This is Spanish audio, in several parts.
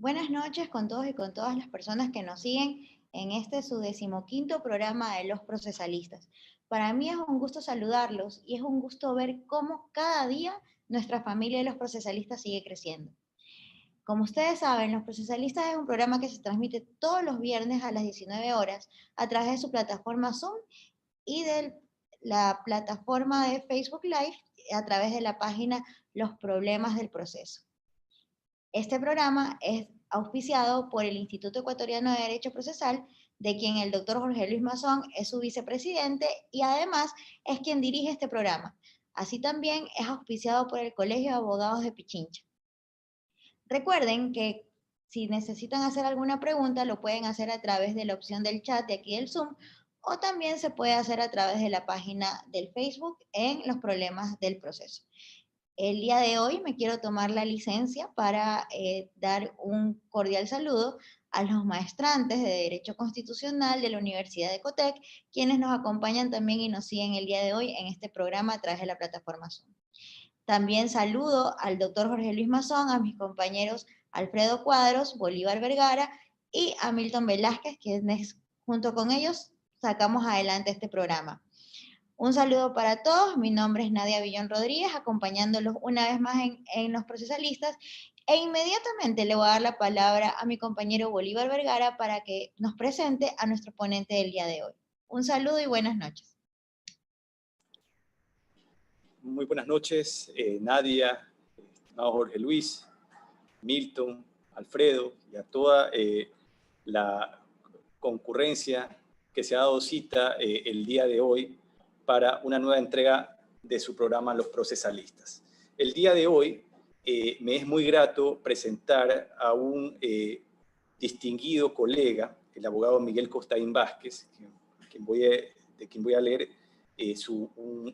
Buenas noches con todos y con todas las personas que nos siguen en este su 15º programa de Los Procesalistas. Para mí es un gusto saludarlos y es un gusto ver cómo cada día nuestra familia de Los Procesalistas sigue creciendo. Como ustedes saben, Los Procesalistas es un programa que se transmite todos los viernes a las 19 horas a través de su plataforma Zoom y de la plataforma de Facebook Live a través de la página Los Problemas del Proceso. Este programa es auspiciado por el Instituto Ecuatoriano de Derecho Procesal, de quien el doctor Jorge Luis Mazón es su vicepresidente y además es quien dirige este programa. Así también es auspiciado por el Colegio de Abogados de Pichincha. Recuerden que si necesitan hacer alguna pregunta, lo pueden hacer a través de la opción del chat de aquí del Zoom o también se puede hacer a través de la página del Facebook en los problemas del proceso. El día de hoy me quiero tomar la licencia para dar un cordial saludo a los maestrantes de Derecho Constitucional de la Universidad de Cotec, quienes nos acompañan también y nos siguen el día de hoy en este programa a través de la plataforma Zoom. También saludo al doctor Jorge Luis Mazón, a mis compañeros Alfredo Cuadros, Bolívar Vergara y a Milton Velázquez, quienes junto con ellos sacamos adelante este programa. Un saludo para todos, mi nombre es Nadia Villón Rodríguez, acompañándolos una vez más en Los Procesalistas, e inmediatamente le voy a dar la palabra a mi compañero Bolívar Vergara para que nos presente a nuestro ponente del día de hoy. Un saludo y buenas noches. Muy buenas noches, Nadia, estimado Jorge Luis, Milton, Alfredo y a toda la concurrencia que se ha dado cita el día de hoy para una nueva entrega de su programa Los Procesalistas. El día de hoy me es muy grato presentar a un distinguido colega, el abogado Miguel Costaín Vázquez, de quien voy a leer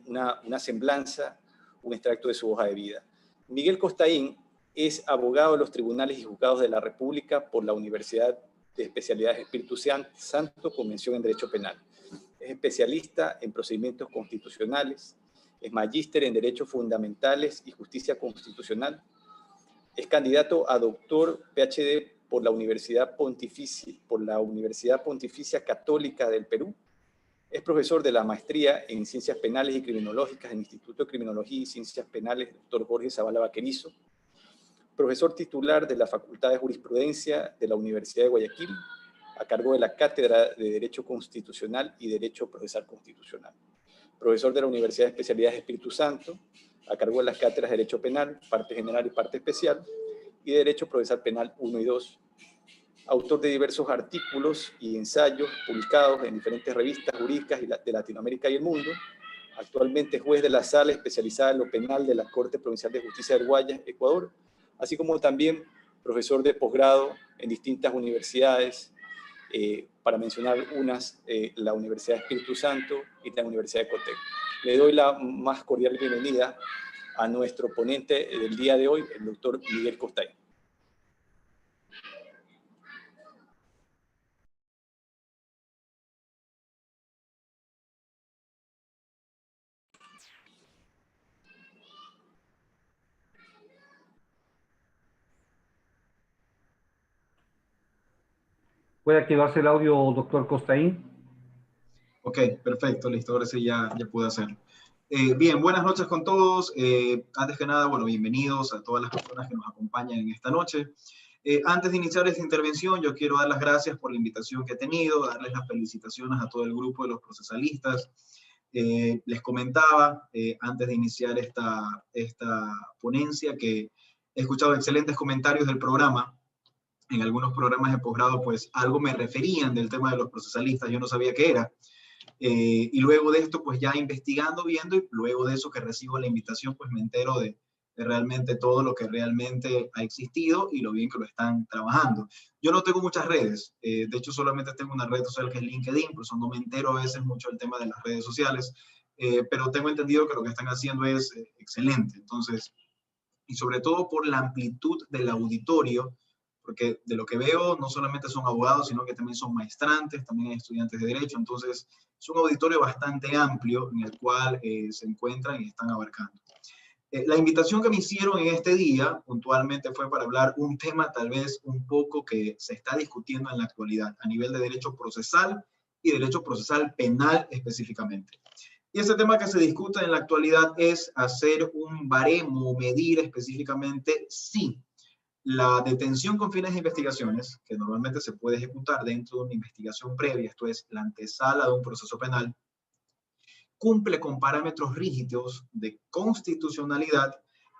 una semblanza, un extracto de su hoja de vida. Miguel Costaín es abogado de los tribunales y juzgados de la República por la Universidad de Especialidades Espíritu Santo, con mención en Derecho Penal. Es especialista en procedimientos constitucionales, es magíster en Derechos Fundamentales y Justicia Constitucional, es candidato a doctor PhD por la Universidad Pontificia Católica del Perú, es profesor de la maestría en Ciencias Penales y Criminológicas en el Instituto de Criminología y Ciencias Penales, Dr. Jorge Zavala Vaquerizo, profesor titular de la Facultad de Jurisprudencia de la Universidad de Guayaquil, a cargo de la Cátedra de Derecho Constitucional y Derecho Procesal Constitucional. Profesor de la Universidad de Especialidades Espíritu Santo, a cargo de las cátedras de Derecho Penal, parte general y parte especial, y Derecho Procesal Penal 1 y 2. Autor de diversos artículos y ensayos publicados en diferentes revistas jurídicas de Latinoamérica y el mundo. Actualmente es juez de la Sala especializada en lo penal de la Corte Provincial de Justicia de Guayas, Ecuador, así como también profesor de posgrado en distintas universidades, para mencionar unas, la Universidad de Espíritu Santo y la Universidad de Cotec. Le doy la más cordial bienvenida a nuestro ponente del día de hoy, el doctor Miguel Costaín. ¿Puede activarse el audio, doctor Costaín? Ok, perfecto, listo, ahora sí ya pude hacerlo. Bien, buenas noches con todos. Antes que nada, bueno, bienvenidos a todas las personas que nos acompañan en esta noche. Antes de iniciar esta intervención, yo quiero dar las gracias por la invitación que he tenido, darles las felicitaciones a todo el grupo de los procesalistas. Les comentaba, antes de iniciar esta ponencia, que he escuchado excelentes comentarios del programa. En algunos programas de posgrado, pues algo me referían del tema de los procesalistas, yo no sabía qué era. Y luego de esto, pues ya investigando, viendo, y luego de eso que recibo la invitación, pues me entero de realmente todo lo que realmente ha existido y lo bien que lo están trabajando. Yo no tengo muchas redes, de hecho solamente tengo una red social que es LinkedIn, por eso no me entero a veces mucho del tema de las redes sociales, pero tengo entendido que lo que están haciendo es excelente. Entonces, y sobre todo por la amplitud del auditorio, porque de lo que veo no solamente son abogados, sino que también son maestrantes, también hay estudiantes de Derecho, entonces es un auditorio bastante amplio en el cual se encuentran y están abarcando. La invitación que me hicieron en este día, puntualmente, fue para hablar un tema tal vez un poco que se está discutiendo en la actualidad, a nivel de derecho procesal y derecho procesal penal específicamente. Y ese tema que se discute en la actualidad es hacer un baremo, medir específicamente si la detención con fines de investigaciones, que normalmente se puede ejecutar dentro de una investigación previa, esto es la antesala de un proceso penal, cumple con parámetros rígidos de constitucionalidad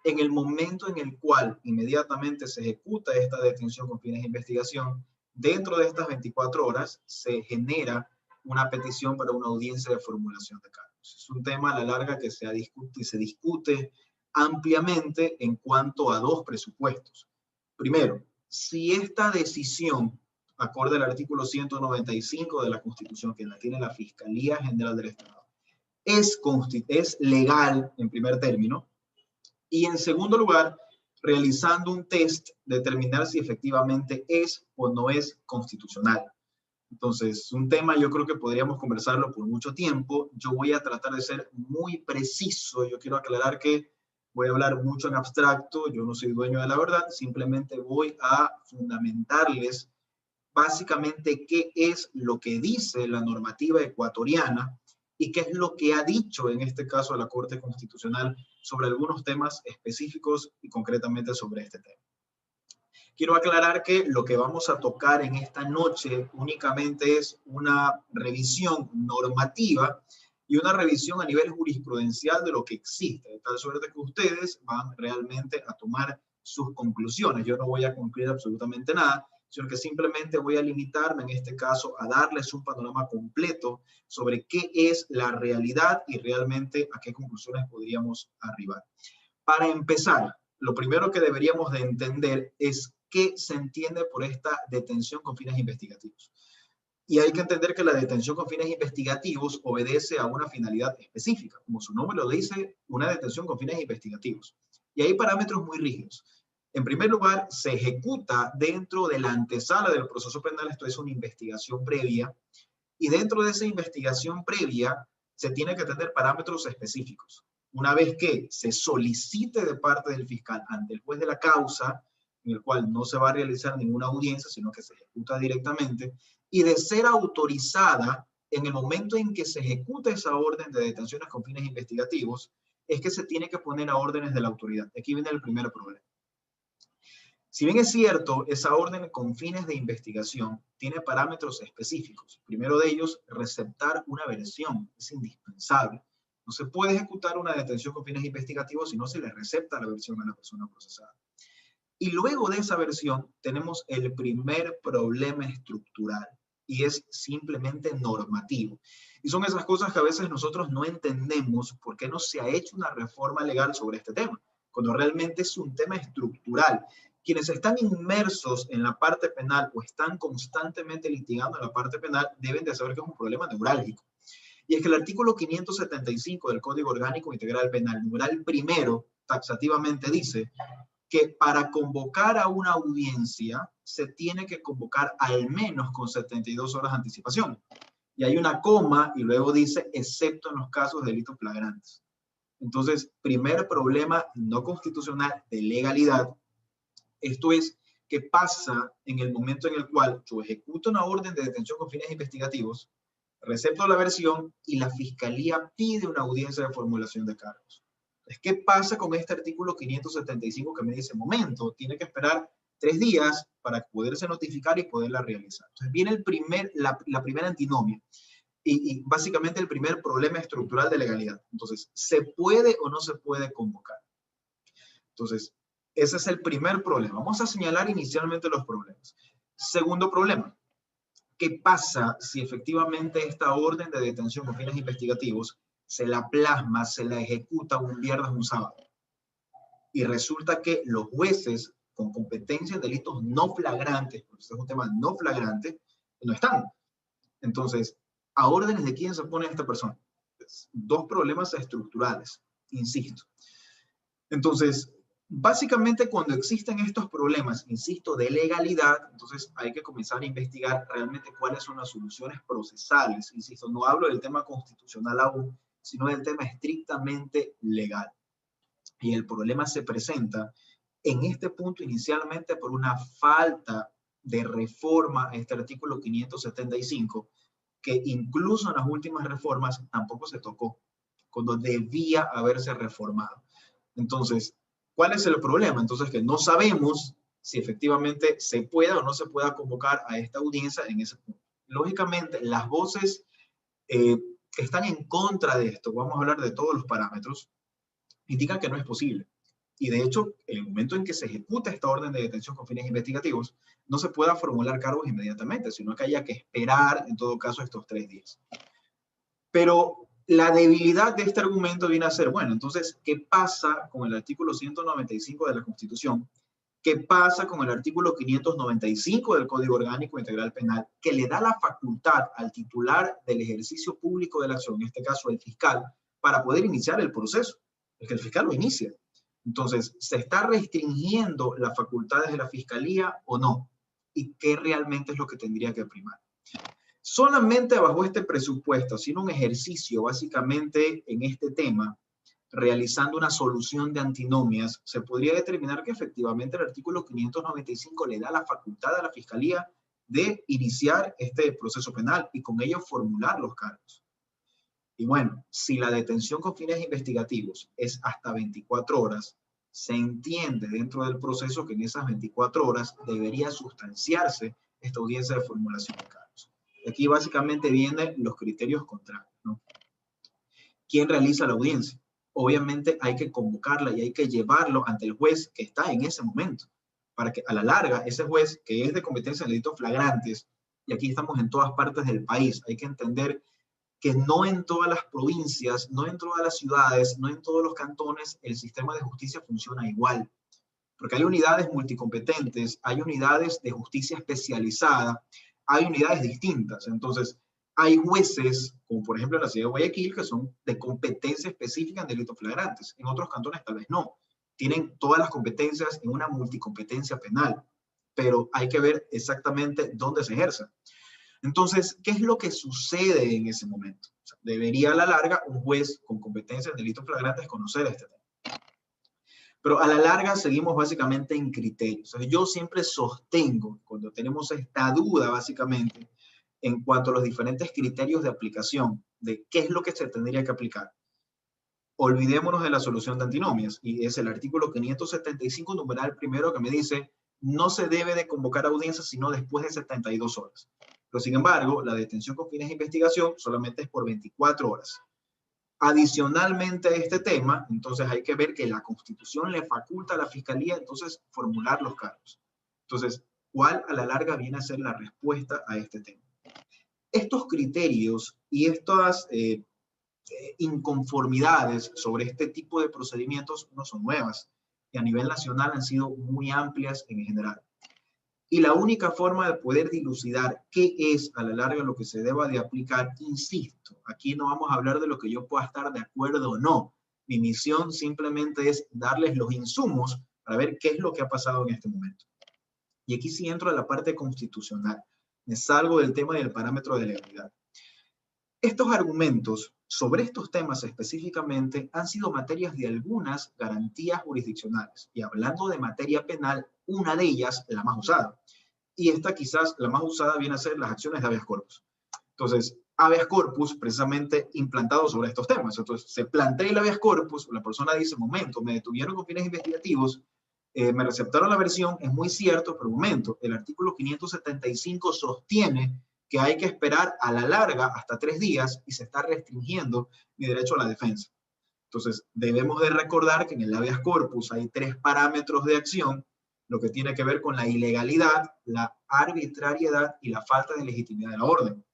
en el momento en el cual inmediatamente se ejecuta esta detención con fines de investigación. Dentro de estas 24 horas se genera una petición para una audiencia de formulación de cargos. Es un tema a la larga que se discute ampliamente en cuanto a dos presupuestos. Primero, si esta decisión, acorde al artículo 195 de la Constitución, que la tiene la Fiscalía General del Estado, es legal en primer término, y en segundo lugar, realizando un test, determinar si efectivamente es o no es constitucional. Entonces, un tema yo creo que podríamos conversarlo por mucho tiempo. Yo voy a tratar de ser muy preciso. Yo quiero aclarar que voy a hablar mucho en abstracto. Yo no soy dueño de la verdad. Simplemente voy a fundamentarles básicamente qué es lo que dice la normativa ecuatoriana y qué es lo que ha dicho en este caso la Corte Constitucional sobre algunos temas específicos y concretamente sobre este tema. Quiero aclarar que lo que vamos a tocar en esta noche únicamente es una revisión normativa y una revisión a nivel jurisprudencial de lo que existe, de tal suerte que ustedes van realmente a tomar sus conclusiones. Yo no voy a concluir absolutamente nada, sino que simplemente voy a limitarme en este caso a darles un panorama completo sobre qué es la realidad y realmente a qué conclusiones podríamos arribar. Para empezar, lo primero que deberíamos de entender es qué se entiende por esta detención con fines investigativos. Y hay que entender que la detención con fines investigativos obedece a una finalidad específica. Como su nombre lo dice, una detención con fines investigativos. Y hay parámetros muy rígidos. En primer lugar, se ejecuta dentro de la antesala del proceso penal, esto es una investigación previa, y dentro de esa investigación previa se tiene que tener parámetros específicos. Una vez que se solicite de parte del fiscal ante el juez de la causa, en el cual no se va a realizar ninguna audiencia, sino que se ejecuta directamente, y de ser autorizada en el momento en que se ejecuta esa orden de detenciones con fines investigativos, es que se tiene que poner a órdenes de la autoridad. Aquí viene el primer problema. Si bien es cierto, esa orden con fines de investigación tiene parámetros específicos. Primero de ellos, receptar una versión. Es indispensable. No se puede ejecutar una detención con fines investigativos si no se le recepta la versión a la persona procesada. Y luego de esa versión tenemos el primer problema estructural y es simplemente normativo. Y son esas cosas que a veces nosotros no entendemos por qué no se ha hecho una reforma legal sobre este tema, cuando realmente es un tema estructural. Quienes están inmersos en la parte penal o están constantemente litigando en la parte penal deben de saber que es un problema neurálgico. Y es que el artículo 575 del Código Orgánico Integral Penal, numeral primero, taxativamente dice que para convocar a una audiencia se tiene que convocar al menos con 72 horas de anticipación. Y hay una coma y luego dice, excepto en los casos de delitos flagrantes. Entonces, primer problema no constitucional de legalidad. Esto es, ¿qué pasa en el momento en el cual yo ejecuto una orden de detención con fines investigativos, recepto la versión y la fiscalía pide una audiencia de formulación de cargos? ¿Qué pasa con este artículo 575 que me dice, momento, tiene que esperar 3 días para poderse notificar y poderla realizar? Entonces viene la primera antinomia y básicamente el primer problema estructural de legalidad. Entonces, ¿se puede o no se puede convocar? Entonces, ese es el primer problema. Vamos a señalar inicialmente los problemas. Segundo problema, ¿qué pasa si efectivamente esta orden de detención con fines investigativos se la plasma, se la ejecuta un viernes o un sábado? Y resulta que los jueces con competencia en delitos no flagrantes, porque este es un tema no flagrante, no están. Entonces, ¿a órdenes de quién se pone esta persona? Dos problemas estructurales, insisto. Entonces, básicamente cuando existen estos problemas, insisto, de legalidad, entonces hay que comenzar a investigar realmente cuáles son las soluciones procesales. Insisto, no hablo del tema constitucional aún, sino del tema estrictamente legal. Y el problema se presenta en este punto inicialmente por una falta de reforma a este artículo 575, que incluso en las últimas reformas tampoco se tocó, cuando debía haberse reformado. Entonces, ¿cuál es el problema? Entonces, que no sabemos si efectivamente se pueda o no se pueda convocar a esta audiencia en ese punto. Lógicamente, las voces que están en contra de esto, vamos a hablar de todos los parámetros, indican que no es posible. Y de hecho, en el momento en que se ejecuta esta orden de detención con fines investigativos, no se pueda formular cargos inmediatamente, sino que haya que esperar, en todo caso, estos 3 días. Pero la debilidad de este argumento viene a ser, bueno, entonces, ¿qué pasa con el artículo 195 de la Constitución? ¿Qué pasa con el artículo 595 del Código Orgánico Integral Penal, que le da la facultad al titular del ejercicio público de la acción, en este caso el fiscal, para poder iniciar el proceso? Es que el fiscal lo inicia. Entonces, ¿se está restringiendo las facultades de la fiscalía o no? ¿Y qué realmente es lo que tendría que primar? Solamente bajo este presupuesto, haciendo un ejercicio básicamente en este tema, realizando una solución de antinomias, se podría determinar que efectivamente el artículo 595 le da la facultad a la fiscalía de iniciar este proceso penal y con ello formular los cargos. Y bueno, si la detención con fines investigativos es hasta 24 horas, se entiende dentro del proceso que en esas 24 horas debería sustanciarse esta audiencia de formulación de cargos. Aquí básicamente vienen los criterios contrarios, ¿no? ¿Quién realiza la audiencia? Obviamente hay que convocarla y hay que llevarlo ante el juez que está en ese momento, para que a la larga ese juez que es de competencia en delitos flagrantes, y aquí estamos en todas partes del país, hay que entender que no en todas las provincias, no en todas las ciudades, no en todos los cantones, el sistema de justicia funciona igual. Porque hay unidades multicompetentes, hay unidades de justicia especializada, hay unidades distintas. Entonces, hay jueces, como por ejemplo en la ciudad de Guayaquil, que son de competencia específica en delitos flagrantes. En otros cantones tal vez no. Tienen todas las competencias en una multicompetencia penal, pero hay que ver exactamente dónde se ejerza. Entonces, ¿qué es lo que sucede en ese momento? O sea, debería a la larga un juez con competencia en delitos flagrantes conocer este tema. Pero a la larga seguimos básicamente en criterios. O sea, yo siempre sostengo, cuando tenemos esta duda básicamente, en cuanto a los diferentes criterios de aplicación, de qué es lo que se tendría que aplicar. Olvidémonos de la solución de antinomias, y es el artículo 575, numeral primero, que me dice, no se debe de convocar audiencias sino después de 72 horas. Pero sin embargo, la detención con fines de investigación solamente es por 24 horas. Adicionalmente a este tema, entonces hay que ver que la Constitución le faculta a la Fiscalía entonces formular los cargos. Entonces, ¿cuál a la larga viene a ser la respuesta a este tema? Estos criterios y estas inconformidades sobre este tipo de procedimientos no son nuevas y a nivel nacional han sido muy amplias en general. Y la única forma de poder dilucidar qué es a la larga lo que se deba de aplicar, insisto, aquí no vamos a hablar de lo que yo pueda estar de acuerdo o no. Mi misión simplemente es darles los insumos para ver qué es lo que ha pasado en este momento. Y aquí sí entro a la parte constitucional. Me salgo del tema del parámetro de legalidad. Estos argumentos sobre estos temas específicamente han sido materias de algunas garantías jurisdiccionales. Y hablando de materia penal, una de ellas, la más usada. Y esta quizás la más usada viene a ser las acciones de habeas corpus. Entonces, habeas corpus precisamente implantado sobre estos temas. Entonces, se plantea el habeas corpus, la persona dice, momento, me detuvieron con fines investigativos, me receptaron la versión, es muy cierto, pero momento, el artículo 575 sostiene que hay que esperar a la larga hasta 3 días y se está restringiendo mi derecho a la defensa. Entonces, debemos de recordar que en el habeas corpus hay 3 parámetros de acción, lo que tiene que ver con la ilegalidad, la arbitrariedad y la falta de legitimidad de la orden.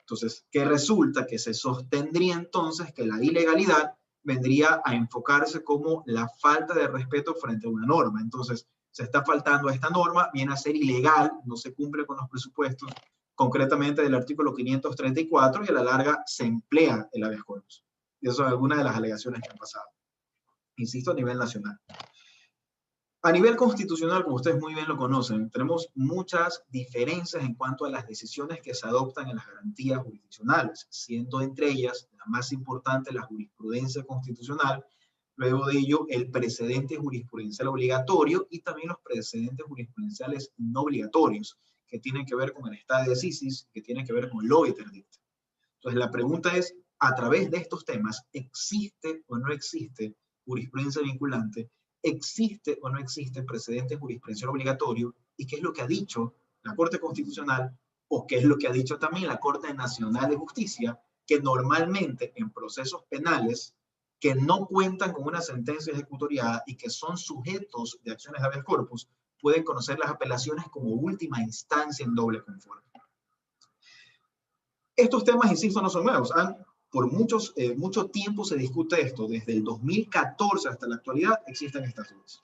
Entonces, ¿qué resulta? Que se sostendría entonces que la ilegalidad vendría a enfocarse como la falta de respeto frente a una norma. Entonces, se está faltando a esta norma, viene a ser ilegal, no se cumple con los presupuestos, concretamente del artículo 534, y a la larga se emplea el habeas corpus. Y eso es alguna de las alegaciones que han pasado. Insisto, a nivel nacional. A nivel constitucional, como ustedes muy bien lo conocen, tenemos muchas diferencias en cuanto a las decisiones que se adoptan en las garantías jurisdiccionales, siendo entre ellas la más importante la jurisprudencia constitucional, luego de ello el precedente jurisprudencial obligatorio y también los precedentes jurisprudenciales no obligatorios, que tienen que ver con el stare decisis, que tienen que ver con el obiter dicta. Entonces la pregunta es, a través de estos temas, ¿existe o no existe jurisprudencia vinculante? ¿Existe o no existe precedente jurisprudencial obligatorio? ¿Y qué es lo que ha dicho la Corte Constitucional o qué es lo que ha dicho también la Corte Nacional de Justicia, que normalmente en procesos penales que no cuentan con una sentencia ejecutoriada y que son sujetos de acciones habeas corpus, pueden conocer las apelaciones como última instancia en doble conforme? Estos temas, insisto, no son nuevos. Por mucho tiempo se discute esto. Desde el 2014 hasta la actualidad existen estas dudas.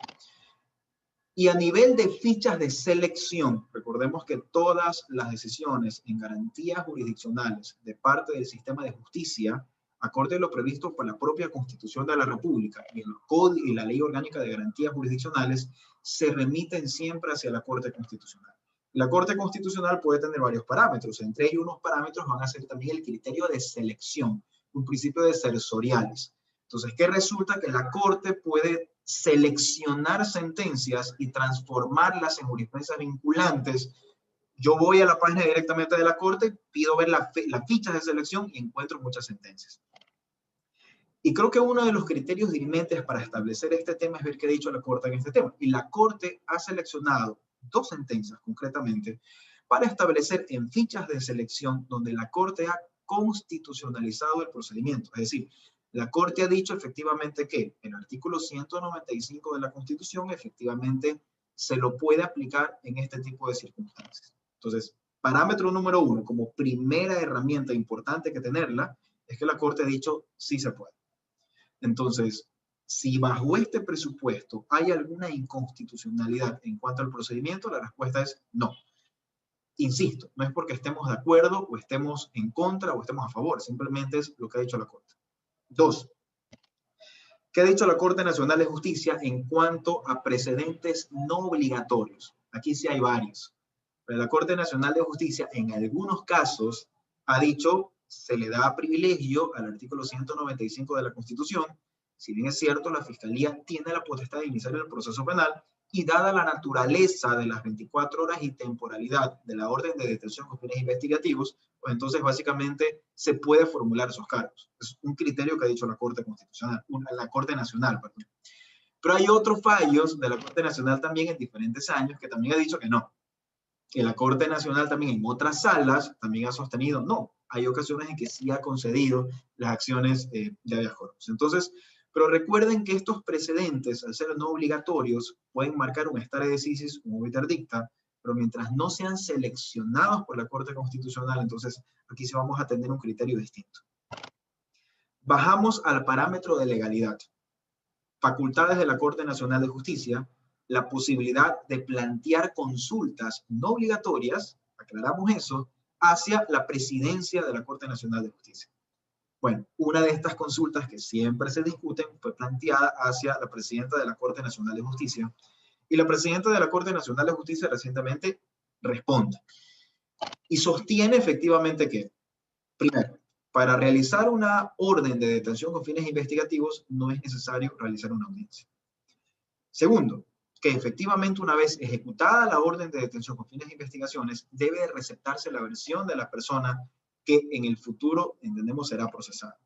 Y a nivel de fichas de selección, recordemos que todas las decisiones en garantías jurisdiccionales de parte del sistema de justicia, acorde a lo previsto por la propia Constitución de la República y el Código y la Ley Orgánica de Garantías Jurisdiccionales, se remiten siempre hacia la Corte Constitucional. La Corte Constitucional puede tener varios parámetros. Entre ellos, unos parámetros van a ser también el criterio de selección, un principio de sensoriales. Entonces, ¿qué resulta? Que la Corte puede seleccionar sentencias y transformarlas en jurisprudencias vinculantes. Yo voy a la página directamente de la Corte, pido ver las fichas de selección y encuentro muchas sentencias. Y creo que uno de los criterios dirimentes para establecer este tema es ver qué ha dicho la Corte en este tema. Y la Corte ha seleccionado 2 sentencias concretamente para establecer en fichas de selección donde la Corte ha constitucionalizado el procedimiento. Es decir, la Corte ha dicho efectivamente que el artículo 195 de la Constitución efectivamente se lo puede aplicar en este tipo de circunstancias. Entonces, parámetro número 1, como primera herramienta importante que tenerla, es que la Corte ha dicho sí se puede. Entonces, si bajo este presupuesto hay alguna inconstitucionalidad en cuanto al procedimiento, la respuesta es no. Insisto, no es porque estemos de acuerdo o estemos en contra o estemos a favor, simplemente es lo que ha dicho la Corte. 2. ¿Qué ha dicho la Corte Nacional de Justicia en cuanto a precedentes no obligatorios? Aquí sí hay varios. Pero la Corte Nacional de Justicia en algunos casos ha dicho se le da privilegio al artículo 195 de la Constitución. Si bien es cierto, la Fiscalía tiene la potestad de iniciar el proceso penal y dada la naturaleza de las 24 horas y temporalidad de la orden de detención con fines investigativos, pues entonces básicamente se puede formular esos cargos. Es un criterio que ha dicho la Corte Constitucional, la Corte Nacional, perdón. Pero hay otros fallos de la Corte Nacional también en diferentes años que también ha dicho que no. Que la Corte Nacional también en otras salas también ha sostenido no. Hay ocasiones en que sí ha concedido las acciones de habeas corpus. Entonces, pero recuerden que estos precedentes, al ser no obligatorios, pueden marcar un stare decisis, un obiter dicta, pero mientras no sean seleccionados por la Corte Constitucional, entonces aquí sí vamos a tener un criterio distinto. Bajamos al parámetro de legalidad. Facultades de la Corte Nacional de Justicia, la posibilidad de plantear consultas no obligatorias, aclaramos eso, hacia la presidencia de la Corte Nacional de Justicia. Bueno, una de estas consultas que siempre se discuten fue planteada hacia la presidenta de la Corte Nacional de Justicia, y la presidenta de la Corte Nacional de Justicia recientemente responde y sostiene efectivamente que, primero, para realizar una orden de detención con fines investigativos no es necesario realizar una audiencia. Segundo, que efectivamente una vez ejecutada la orden de detención con fines de investigaciones, debe receptarse la versión de la persona que en el futuro entendemos será procesada.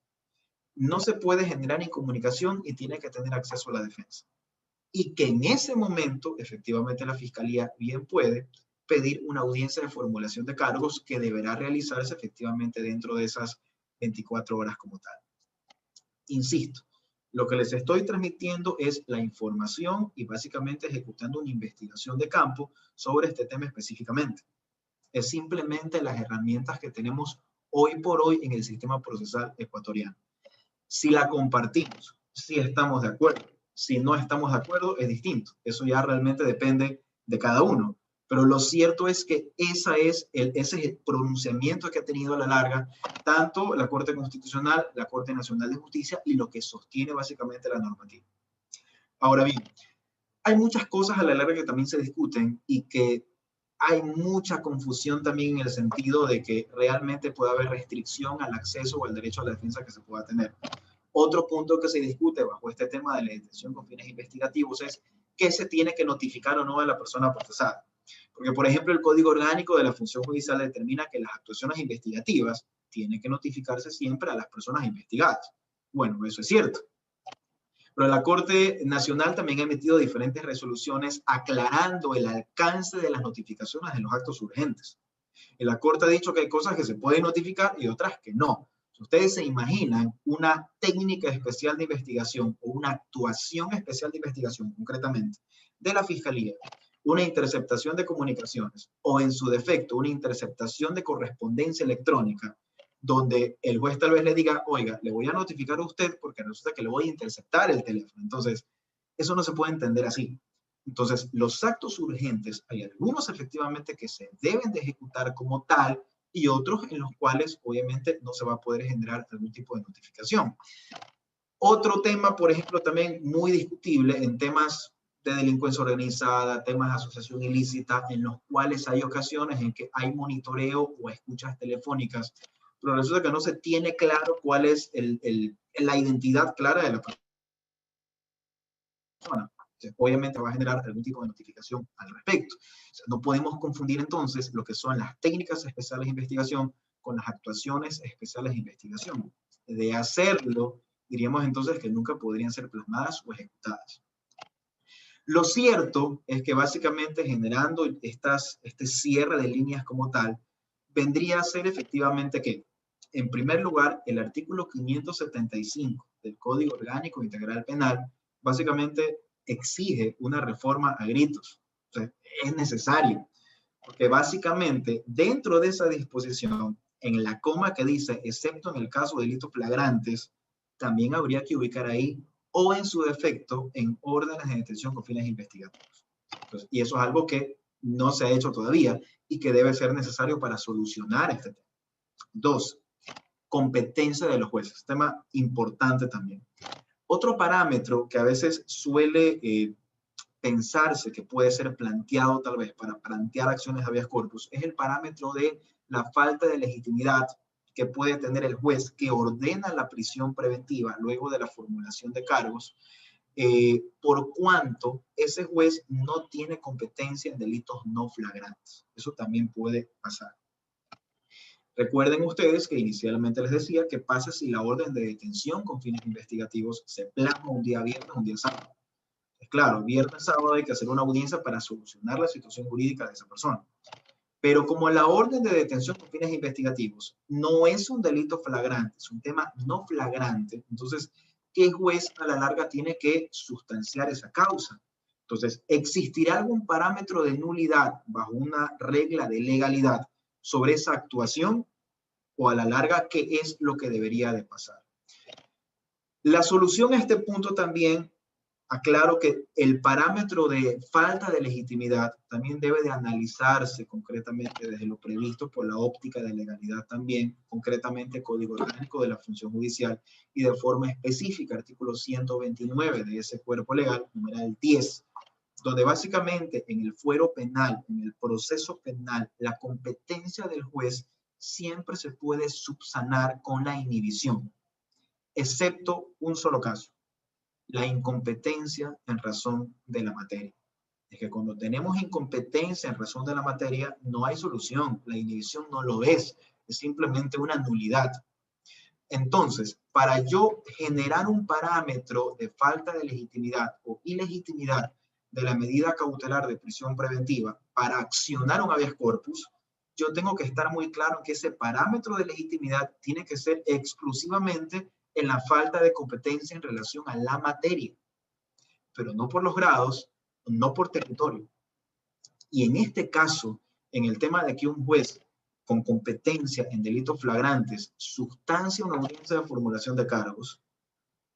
No se puede generar incomunicación y tiene que tener acceso a la defensa. Y que en ese momento, efectivamente, la Fiscalía bien puede pedir una audiencia de formulación de cargos que deberá realizarse efectivamente dentro de esas 24 horas como tal. Insisto, lo que les estoy transmitiendo es la información y básicamente ejecutando una investigación de campo sobre este tema específicamente. Es simplemente las herramientas que tenemos hoy por hoy en el sistema procesal ecuatoriano. Si la compartimos, si estamos de acuerdo, si no estamos de acuerdo, es distinto. Eso ya realmente depende de cada uno. Pero lo cierto es que ese es el pronunciamiento que ha tenido a la larga tanto la Corte Constitucional, la Corte Nacional de Justicia y lo que sostiene básicamente la normativa. Ahora bien, hay muchas cosas a la larga que también se discuten y que hay mucha confusión también en el sentido de que realmente puede haber restricción al acceso o al derecho a la defensa que se pueda tener. Otro punto que se discute bajo este tema de la detención con fines investigativos es qué se tiene que notificar o no a la persona procesada. Porque, por ejemplo, el Código Orgánico de la Función Judicial determina que las actuaciones investigativas tienen que notificarse siempre a las personas investigadas. Bueno, eso es cierto. Pero la Corte Nacional también ha emitido diferentes resoluciones aclarando el alcance de las notificaciones de los actos urgentes. Y la Corte ha dicho que hay cosas que se pueden notificar y otras que no. Si ustedes se imaginan una técnica especial de investigación o una actuación especial de investigación, concretamente, de la Fiscalía, una interceptación de comunicaciones o en su defecto una interceptación de correspondencia electrónica, donde el juez tal vez le diga, oiga, le voy a notificar a usted porque resulta que le voy a interceptar el teléfono. Entonces, eso no se puede entender así. Entonces, los actos urgentes, hay algunos efectivamente que se deben de ejecutar como tal y otros en los cuales obviamente no se va a poder generar algún tipo de notificación. Otro tema, por ejemplo, también muy discutible en temas de delincuencia organizada, temas de asociación ilícita, en los cuales hay ocasiones en que hay monitoreo o escuchas telefónicas, pero resulta que no se tiene claro cuál es la identidad clara de la persona. Entonces, obviamente va a generar algún tipo de notificación al respecto. O sea, no podemos confundir entonces lo que son las técnicas especiales de investigación con las actuaciones especiales de investigación. De hacerlo, diríamos entonces que nunca podrían ser plasmadas o ejecutadas. Lo cierto es que básicamente generando este cierre de líneas como tal, vendría a ser efectivamente que, en primer lugar, el artículo 575 del Código Orgánico Integral Penal básicamente exige una reforma a gritos. O sea, es necesario, porque básicamente dentro de esa disposición, en la coma que dice, excepto en el caso de delitos flagrantes, también habría que ubicar ahí, o en su defecto, en órdenes de detención con fines investigativos. Entonces, y eso es algo que no se ha hecho todavía y que debe ser necesario para solucionar este tema. 2, competencia de los jueces, tema importante también. Otro parámetro que a veces suele pensarse que puede ser planteado tal vez para plantear acciones de habeas corpus es el parámetro de la falta de legitimidad que puede tener el juez que ordena la prisión preventiva luego de la formulación de cargos, por cuanto ese juez no tiene competencia en delitos no flagrantes. Eso también puede pasar. Recuerden ustedes que inicialmente les decía que pasa si la orden de detención con fines investigativos se plasma un día viernes o un día sábado. Es claro, viernes, sábado hay que hacer una audiencia para solucionar la situación jurídica de esa persona. Pero como la orden de detención con fines investigativos no es un delito flagrante, es un tema no flagrante, entonces, ¿qué juez a la larga tiene que sustanciar esa causa? Entonces, ¿existirá algún parámetro de nulidad bajo una regla de legalidad sobre esa actuación? ¿O a la larga, qué es lo que debería de pasar? La solución a este punto también, aclaro que el parámetro de falta de legitimidad también debe de analizarse concretamente desde lo previsto por la óptica de legalidad también, concretamente Código Orgánico de la Función Judicial y de forma específica artículo 129 de ese cuerpo legal, numeral 10, donde básicamente en el fuero penal, en el proceso penal, la competencia del juez siempre se puede subsanar con la inhibición, excepto un solo caso: la incompetencia en razón de la materia. Es que cuando tenemos incompetencia en razón de la materia, no hay solución. La inhibición no lo es simplemente una nulidad. Entonces, para yo generar un parámetro de falta de legitimidad o ilegitimidad de la medida cautelar de prisión preventiva para accionar un habeas corpus, yo tengo que estar muy claro que ese parámetro de legitimidad tiene que ser exclusivamente en la falta de competencia en relación a la materia, pero no por los grados, no por territorio. Y en este caso, en el tema de que un juez con competencia en delitos flagrantes sustancia una audiencia de formulación de cargos,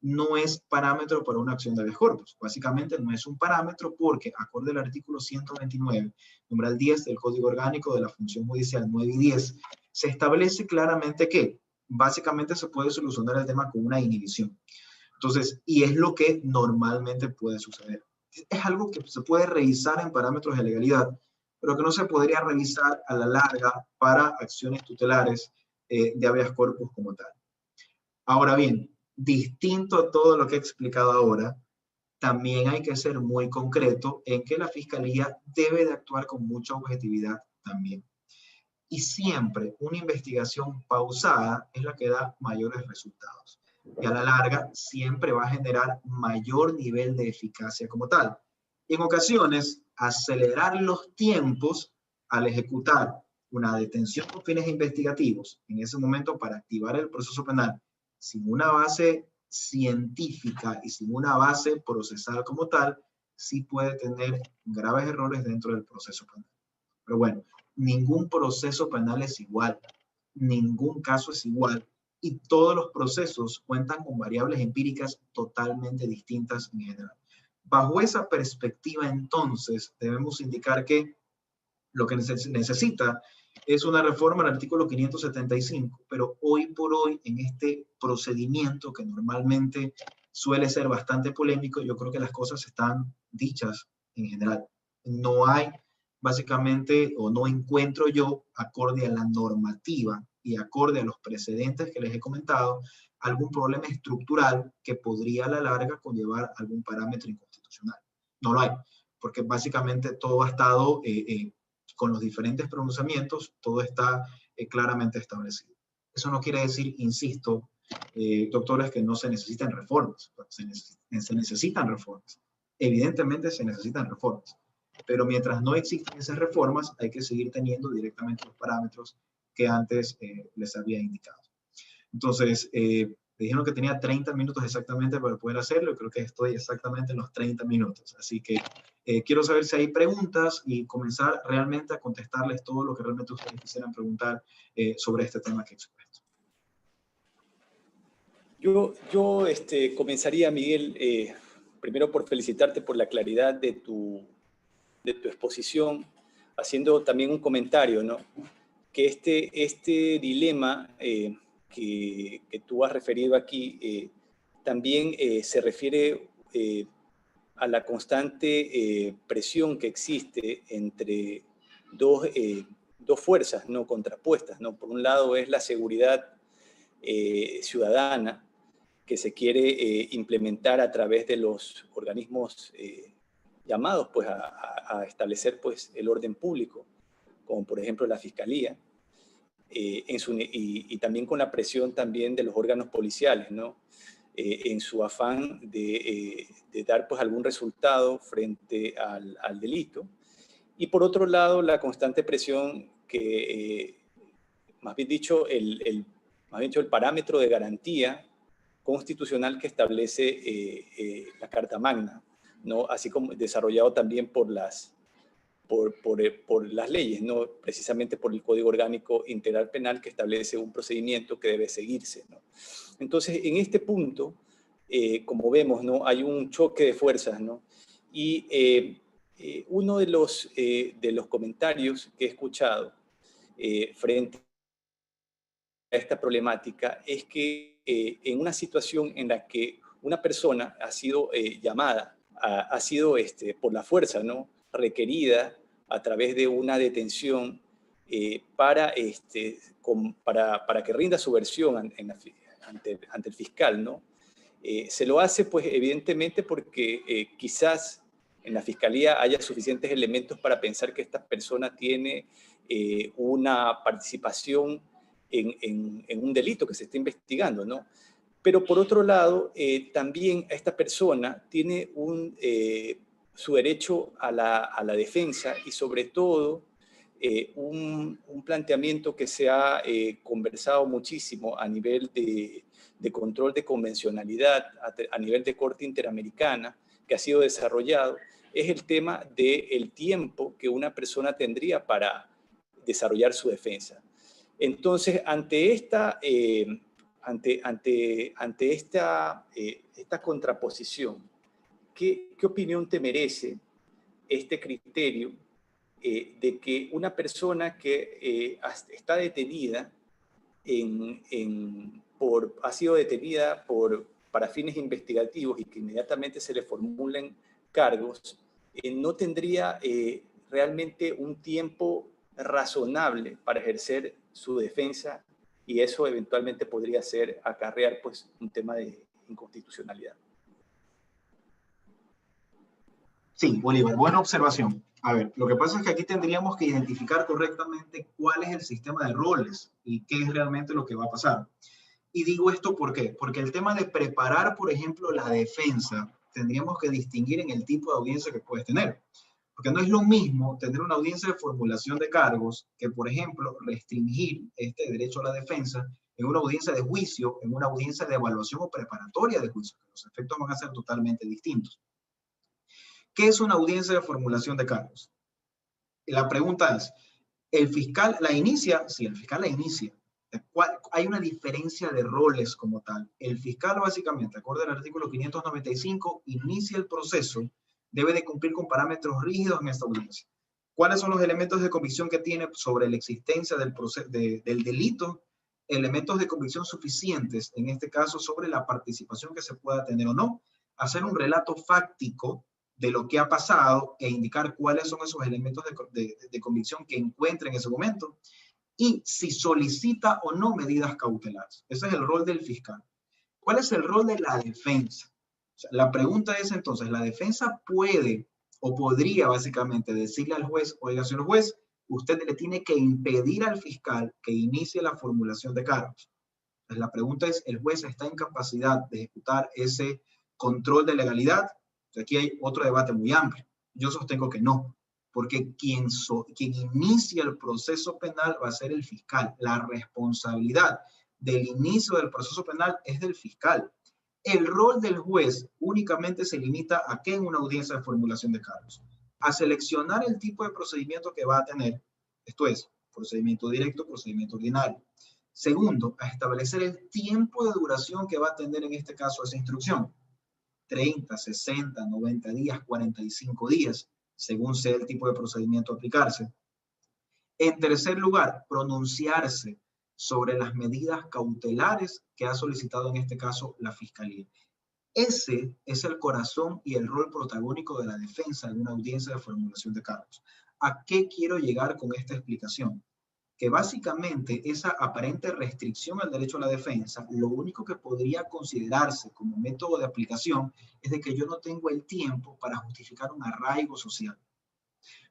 no es parámetro para una acción de habeas corpus. Básicamente no es un parámetro porque, acorde al artículo 129, numeral 10 del Código Orgánico de la Función Judicial 9 y 10, se establece claramente que básicamente se puede solucionar el tema con una inhibición. Entonces, y es lo que normalmente puede suceder. Es algo que se puede revisar en parámetros de legalidad, pero que no se podría revisar a la larga para acciones tutelares de habeas corpus como tal. Ahora bien, distinto a todo lo que he explicado ahora, también hay que ser muy concreto en que la Fiscalía debe de actuar con mucha objetividad también. Y siempre una investigación pausada es la que da mayores resultados. Y a la larga siempre va a generar mayor nivel de eficacia como tal. En ocasiones, acelerar los tiempos al ejecutar una detención con fines investigativos, en ese momento para activar el proceso penal, sin una base científica y sin una base procesal como tal, sí puede tener graves errores dentro del proceso penal. Pero bueno, ningún proceso penal es igual, ningún caso es igual y todos los procesos cuentan con variables empíricas totalmente distintas en general. Bajo esa perspectiva, entonces, debemos indicar que lo que necesita es una reforma al artículo 575, pero hoy por hoy, en este procedimiento que normalmente suele ser bastante polémico, yo creo que las cosas están dichas en general. No hay, básicamente, o no encuentro yo, acorde a la normativa y acorde a los precedentes que les he comentado, algún problema estructural que podría a la larga conllevar algún parámetro inconstitucional. No lo hay, porque básicamente todo ha estado con los diferentes pronunciamientos, todo está claramente establecido. Eso no quiere decir, insisto, doctores, que no se necesitan reformas. Se necesitan reformas. Evidentemente se necesitan reformas. Pero mientras no existan esas reformas, hay que seguir teniendo directamente los parámetros que antes les había indicado. Entonces, me dijeron que tenía 30 minutos exactamente para poder hacerlo y creo que estoy exactamente en los 30 minutos. Así que quiero saber si hay preguntas y comenzar realmente a contestarles todo lo que realmente ustedes quisieran preguntar sobre este tema que he expuesto. Yo comenzaría, Miguel, primero por felicitarte por la claridad de tu exposición, haciendo también un comentario, ¿no? Que este dilema que tú has referido aquí también se refiere a la constante presión que existe entre dos fuerzas no contrapuestas, ¿no? Por un lado es la seguridad ciudadana que se quiere implementar a través de los organismos llamados pues, a establecer pues, el orden público, como por ejemplo la Fiscalía, y también con la presión también de los órganos policiales, ¿no? En su afán de dar pues, algún resultado frente al delito. Y por otro lado, la constante presión que, más bien dicho, el parámetro de garantía constitucional que establece la Carta Magna, ¿no? Así como desarrollado también por las leyes, ¿no? Precisamente por el Código Orgánico Integral Penal que establece un procedimiento que debe seguirse, ¿no? Entonces, en este punto, como vemos, ¿no? Hay un choque de fuerzas, ¿no? Y uno de los comentarios que he escuchado frente a esta problemática es que en una situación en la que una persona ha sido llamada, ha sido por la fuerza, ¿no? Requerida a través de una detención para que rinda su versión ante el fiscal, ¿no? Se lo hace, pues, evidentemente porque quizás en la fiscalía haya suficientes elementos para pensar que esta persona tiene una participación en un delito que se está investigando, ¿no? Pero por otro lado, también esta persona tiene su derecho a la defensa y sobre todo un planteamiento que se ha conversado muchísimo a nivel de control de convencionalidad, a nivel de Corte Interamericana, que ha sido desarrollado, es el tema del tiempo que una persona tendría para desarrollar su defensa. Entonces, ante esta contraposición, ¿qué opinión te merece este criterio de que una persona que está detenida ha sido detenida para fines investigativos y que inmediatamente se le formulen cargos, no tendría realmente un tiempo razonable para ejercer su defensa y eso eventualmente podría acarrear pues, un tema de inconstitucionalidad. Sí, Bolívar, buena observación. A ver, lo que pasa es que aquí tendríamos que identificar correctamente cuál es el sistema de roles y qué es realmente lo que va a pasar. Y digo esto ¿por qué? Porque el tema de preparar, por ejemplo, la defensa, tendríamos que distinguir en el tipo de audiencia que puedes tener. Porque no es lo mismo tener una audiencia de formulación de cargos que, por ejemplo, restringir este derecho a la defensa en una audiencia de juicio, en una audiencia de evaluación o preparatoria de juicio, que los efectos van a ser totalmente distintos. ¿Qué es una audiencia de formulación de cargos? La pregunta es, ¿el fiscal la inicia? Sí, el fiscal la inicia. Hay una diferencia de roles como tal. El fiscal básicamente, acorde al artículo 595, inicia el proceso, debe de cumplir con parámetros rígidos en esta audiencia. ¿Cuáles son los elementos de convicción que tiene sobre la existencia del delito? Elementos de convicción suficientes, en este caso, sobre la participación que se pueda tener o no. Hacer un relato fáctico de lo que ha pasado e indicar cuáles son esos elementos de convicción que encuentra en ese momento y si solicita o no medidas cautelares. Ese es el rol del fiscal. ¿Cuál es el rol de la defensa? O sea, la pregunta es entonces, ¿la defensa puede o podría básicamente decirle al juez, oiga, señor juez, usted le tiene que impedir al fiscal que inicie la formulación de cargos? Entonces, la pregunta es, ¿el juez está en capacidad de ejecutar ese control de legalidad? Aquí hay otro debate muy amplio. Yo sostengo que no, porque quien inicia el proceso penal va a ser el fiscal. La responsabilidad del inicio del proceso penal es del fiscal. El rol del juez únicamente se limita a ¿qué? En una audiencia de formulación de cargos. A seleccionar el tipo de procedimiento que va a tener. Esto es, procedimiento directo, procedimiento ordinario. Segundo, a establecer el tiempo de duración que va a tener en este caso esa instrucción. 30, 60, 90 días, 45 días, según sea el tipo de procedimiento a aplicarse. En tercer lugar, pronunciarse sobre las medidas cautelares que ha solicitado en este caso la Fiscalía. Ese es el corazón y el rol protagónico de la defensa en una audiencia de formulación de cargos. ¿A qué quiero llegar con esta explicación? Que básicamente esa aparente restricción al derecho a la defensa, lo único que podría considerarse como método de aplicación es de que yo no tengo el tiempo para justificar un arraigo social.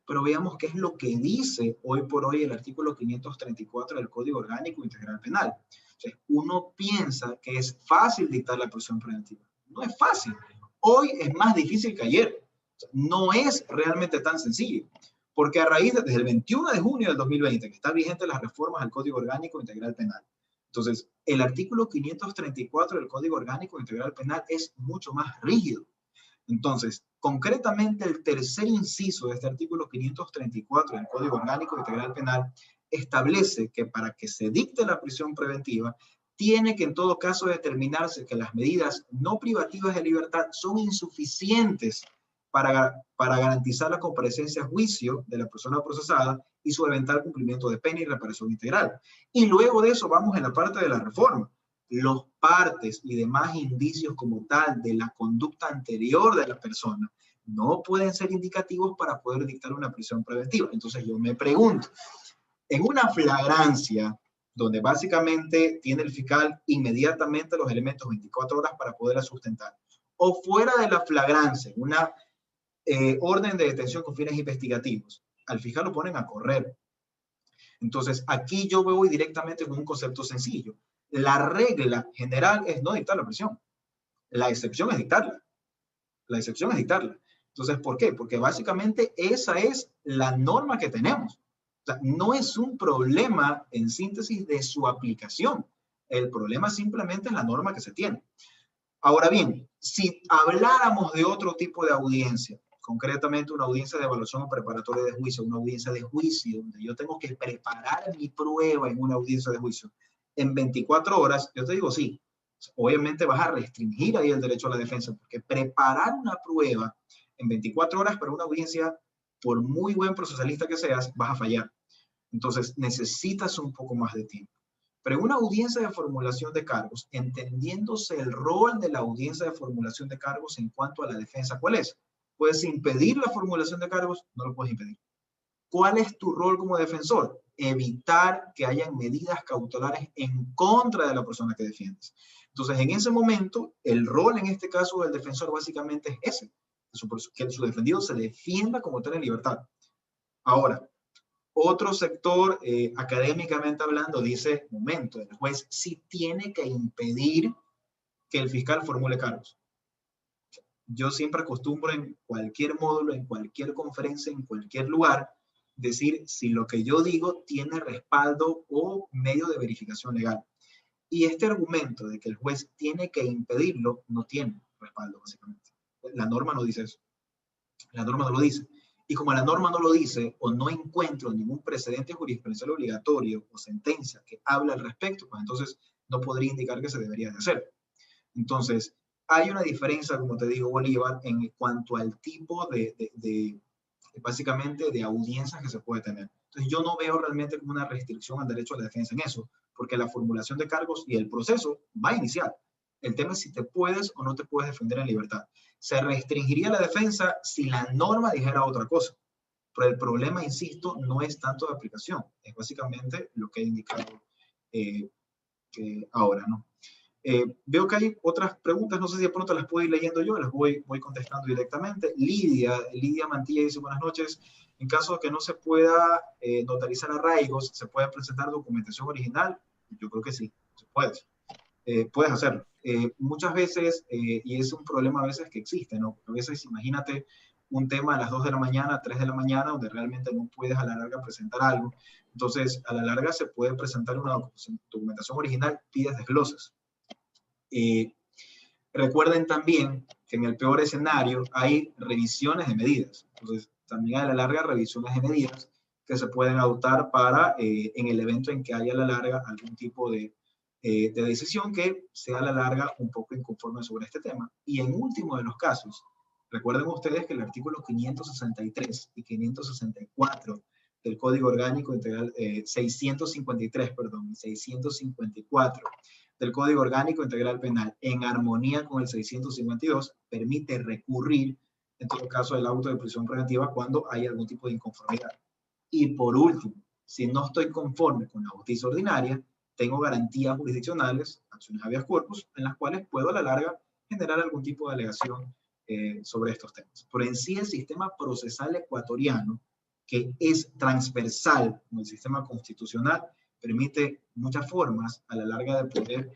Pero veamos qué es lo que dice hoy por hoy el artículo 534 del Código Orgánico Integral Penal. O sea, uno piensa que es fácil dictar la prisión preventiva. No es fácil. Hoy es más difícil que ayer. O sea, no es realmente tan sencillo. Porque a raíz desde el 21 de junio del 2020, que está vigente las reformas al Código Orgánico Integral Penal. Entonces, el artículo 534 del Código Orgánico Integral Penal es mucho más rígido. Entonces, concretamente el tercer inciso de este artículo 534 del Código Orgánico Integral Penal establece que para que se dicte la prisión preventiva, tiene que en todo caso determinarse que las medidas no privativas de libertad son insuficientes para garantizar la comparecencia a juicio de la persona procesada y su eventual cumplimiento de pena y reparación integral. Y luego de eso vamos en la parte de la reforma. Los partes y demás indicios como tal de la conducta anterior de la persona no pueden ser indicativos para poder dictar una prisión preventiva. Entonces yo me pregunto, en una flagrancia donde básicamente tiene el fiscal inmediatamente los elementos 24 horas para poderla sustentar, o fuera de la flagrancia, una orden de detención con fines investigativos, al fiscal lo ponen a correr. Entonces, aquí yo voy directamente con un concepto sencillo. La regla general es no dictar la prisión. La excepción es dictarla. La excepción es dictarla. Entonces, ¿por qué? Porque básicamente esa es la norma que tenemos. O sea, no es un problema en síntesis de su aplicación. El problema simplemente es la norma que se tiene. Ahora bien, si habláramos de otro tipo de audiencia, concretamente una audiencia de evaluación o preparatoria de juicio, una audiencia de juicio, donde yo tengo que preparar mi prueba en una audiencia de juicio en 24 horas, yo te digo sí, obviamente vas a restringir ahí el derecho a la defensa, porque preparar una prueba en 24 horas para una audiencia, por muy buen procesalista que seas, vas a fallar. Entonces necesitas un poco más de tiempo. Pero en una audiencia de formulación de cargos, entendiéndose el rol de la audiencia de formulación de cargos en cuanto a la defensa, ¿cuál es? ¿Puedes impedir la formulación de cargos? No lo puedes impedir. ¿Cuál es tu rol como defensor? evitar que hayan medidas cautelares en contra de la persona que defiendes. Entonces, en ese momento, el rol en este caso del defensor básicamente es ese, que su defendido se defienda como tal en libertad. Ahora, otro sector, académicamente hablando, dice, momento, el juez sí tiene que impedir que el fiscal formule cargos. Yo siempre acostumbro en cualquier módulo, en cualquier conferencia, en cualquier lugar, decir si lo que yo digo tiene respaldo o medio de verificación legal. Y este argumento de que el juez tiene que impedirlo no tiene respaldo, básicamente. La norma no dice eso. La norma no lo dice. Y como la norma no lo dice, o no encuentro ningún precedente jurisprudencial obligatorio o sentencia que hable al respecto, pues entonces no podría indicar que se debería de hacer. Entonces, hay una diferencia, como te digo, Bolívar, en cuanto al tipo básicamente, de audiencias que se puede tener. Entonces, yo no veo realmente como una restricción al derecho a la defensa en eso, porque la formulación de cargos y el proceso va a iniciar. El tema es si te puedes o no te puedes defender en libertad. Se restringiría la defensa si la norma dijera otra cosa. Pero el problema, insisto, no es tanto de aplicación. Es básicamente lo que he indicado ahora, ¿no? Veo que hay otras preguntas, no sé si de pronto las puedo ir leyendo yo, las voy contestando directamente. Lidia Mantilla dice, buenas noches. En caso de que no se pueda notarizar arraigos, ¿se puede presentar documentación original? Yo creo que sí, se puede. Puedes hacerlo. Muchas veces, y es un problema a veces que existe, ¿no? A veces, imagínate un tema a las 2 de la mañana, 3 de la mañana, donde realmente no puedes a la larga presentar algo. Entonces, a la larga se puede presentar una documentación original, pides desgloses. Recuerden también que en el peor escenario hay revisiones de medidas. Entonces, también a la larga revisiones de medidas que se pueden adoptar para, en el evento en que haya a la larga algún tipo de decisión que sea a la larga un poco inconforme sobre este tema. Y en último de los casos, recuerden ustedes que el artículo 563 y 564 del Código Orgánico Integral, 653, perdón, 654 del Código Orgánico Integral Penal, en armonía con el 652, permite recurrir, en todo caso, el auto de prisión preventiva cuando hay algún tipo de inconformidad. Y por último, si no estoy conforme con la justicia ordinaria, tengo garantías jurisdiccionales, acciones habeas corpus, en las cuales puedo a la larga generar algún tipo de alegación sobre estos temas. Pero en sí el sistema procesal ecuatoriano, que es transversal con el sistema constitucional, permite muchas formas a la larga de poder